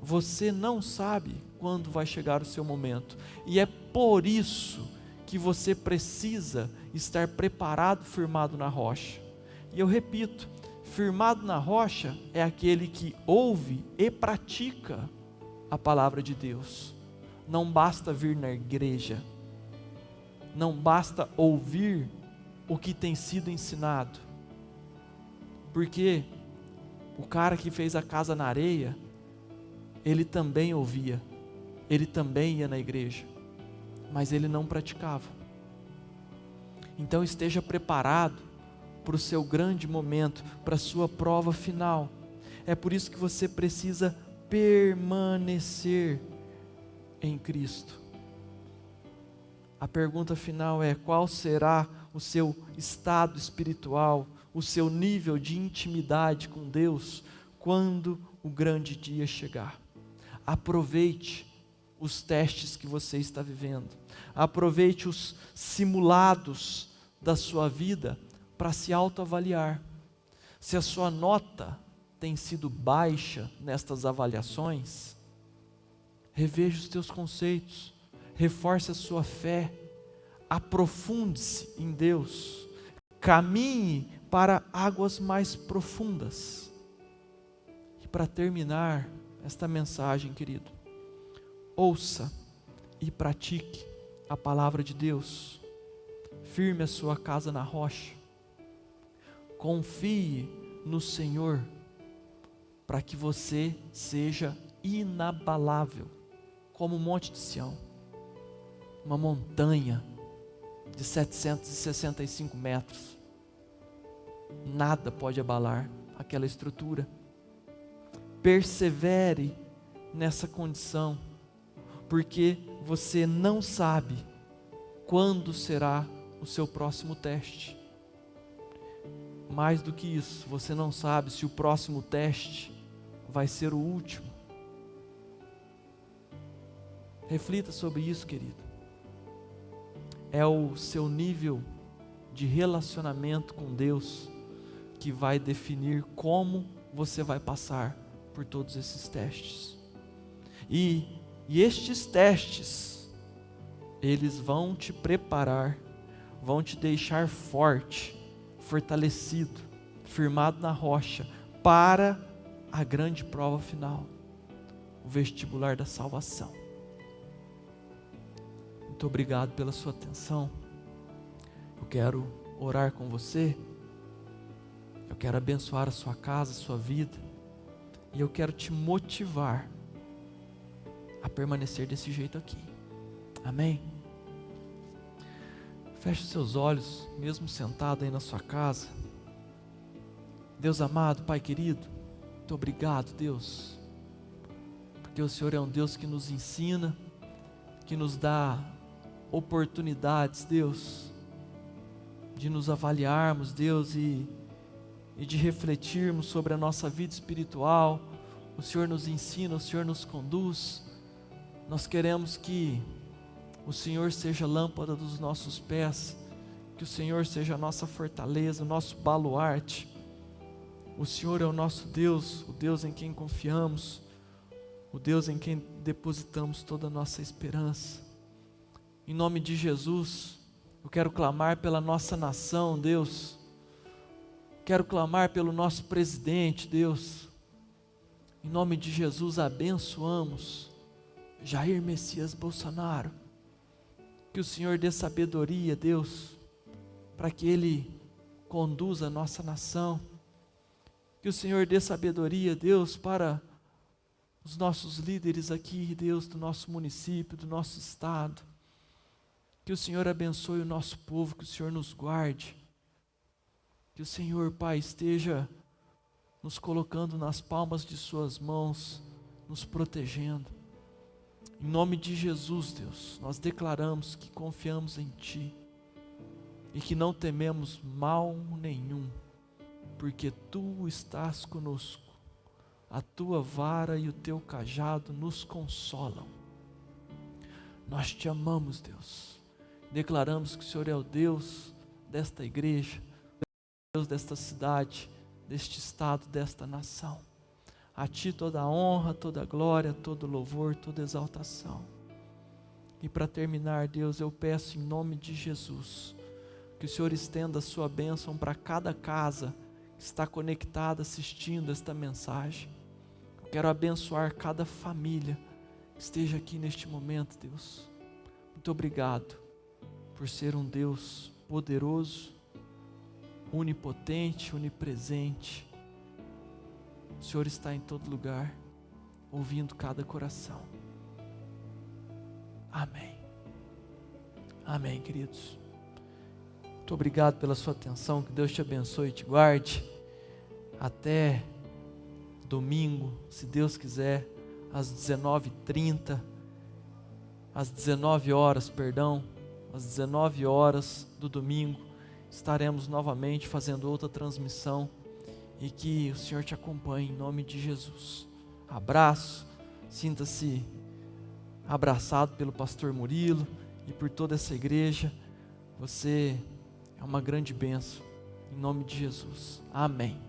[SPEAKER 3] Você não sabe quando vai chegar o seu momento. E é por isso que você precisa estar preparado, firmado na rocha. E eu repito, firmado na rocha é aquele que ouve e pratica a palavra de Deus. Não basta vir na igreja, não basta ouvir o que tem sido ensinado, porque o cara que fez a casa na areia, ele também ouvia, ele também ia na igreja, mas ele não praticava. Então esteja preparado para o seu grande momento, para a sua prova final. É por isso que você precisa permanecer em Cristo. A pergunta final é: qual será o seu estado espiritual, o seu nível de intimidade com Deus quando o grande dia chegar? Aproveite os testes que você está vivendo, aproveite os simulados da sua vida para se autoavaliar. Se a sua nota tem sido baixa nestas avaliações, reveja os teus conceitos, reforce a sua fé, aprofunde-se em Deus, caminhe para águas mais profundas. E para terminar esta mensagem, querido, ouça e pratique a palavra de Deus, firme a sua casa na rocha, confie no Senhor, para que você seja inabalável, como o Monte de Sião, uma montanha de 765 metros, nada pode abalar aquela estrutura. Persevere nessa condição, porque você não sabe quando será o seu próximo teste. Mais do que isso, você não sabe se o próximo teste vai ser o último. Reflita sobre isso, querido. É o seu nível de relacionamento com Deus que vai definir como você vai passar por todos esses testes. E estes testes, eles vão te preparar, vão te deixar forte, fortalecido, firmado na rocha, para a grande prova final, o vestibular da salvação. Muito obrigado pela sua atenção. Eu quero orar com você. Eu quero abençoar a sua casa, a sua vida. E eu quero te motivar a permanecer desse jeito aqui. Amém? Feche os seus olhos, mesmo sentado aí na sua casa. Deus amado, Pai querido, muito obrigado, Deus. Porque o Senhor é um Deus que nos ensina, que nos dá oportunidades, Deus, de nos avaliarmos, Deus, e de refletirmos sobre a nossa vida espiritual. O Senhor nos ensina, o Senhor nos conduz. Nós queremos que o Senhor seja a lâmpada dos nossos pés, que o Senhor seja a nossa fortaleza, o nosso baluarte. O Senhor é o nosso Deus, o Deus em quem confiamos, o Deus em quem depositamos toda a nossa esperança. Em nome de Jesus, eu quero clamar pela nossa nação, Deus. Quero clamar pelo nosso presidente, Deus. Em nome de Jesus, abençoamos Jair Messias Bolsonaro. Que o Senhor dê sabedoria, Deus, para que Ele conduza a nossa nação. Que o Senhor dê sabedoria, Deus, para os nossos líderes aqui, Deus, do nosso município, do nosso estado. Que o Senhor abençoe o nosso povo, que o Senhor nos guarde. Que o Senhor, Pai, esteja nos colocando nas palmas de suas mãos, nos protegendo. Em nome de Jesus, Deus, nós declaramos que confiamos em Ti e que não tememos mal nenhum, porque Tu estás conosco. A Tua vara e o Teu cajado nos consolam. Nós Te amamos, Deus. Declaramos que o Senhor é o Deus desta igreja, Deus desta cidade, deste estado, desta nação. A Ti toda a honra, toda a glória, todo louvor, toda exaltação. E para terminar, Deus, eu peço em nome de Jesus, que o Senhor estenda a sua bênção para cada casa que está conectada assistindo esta mensagem. Eu quero abençoar cada família que esteja aqui neste momento, Deus. Muito obrigado por ser um Deus poderoso, onipotente, onipresente. O Senhor está em todo lugar, ouvindo cada coração. Amém. Amém, queridos. Muito obrigado pela sua atenção, que Deus te abençoe e te guarde. Até domingo, se Deus quiser, às 19h30, às 19 horas, às 19 horas do domingo, estaremos novamente fazendo outra transmissão, e que o Senhor te acompanhe em nome de Jesus. Abraço, sinta-se abraçado pelo pastor Murilo e por toda essa igreja. Você é uma grande bênção, em nome de Jesus. Amém.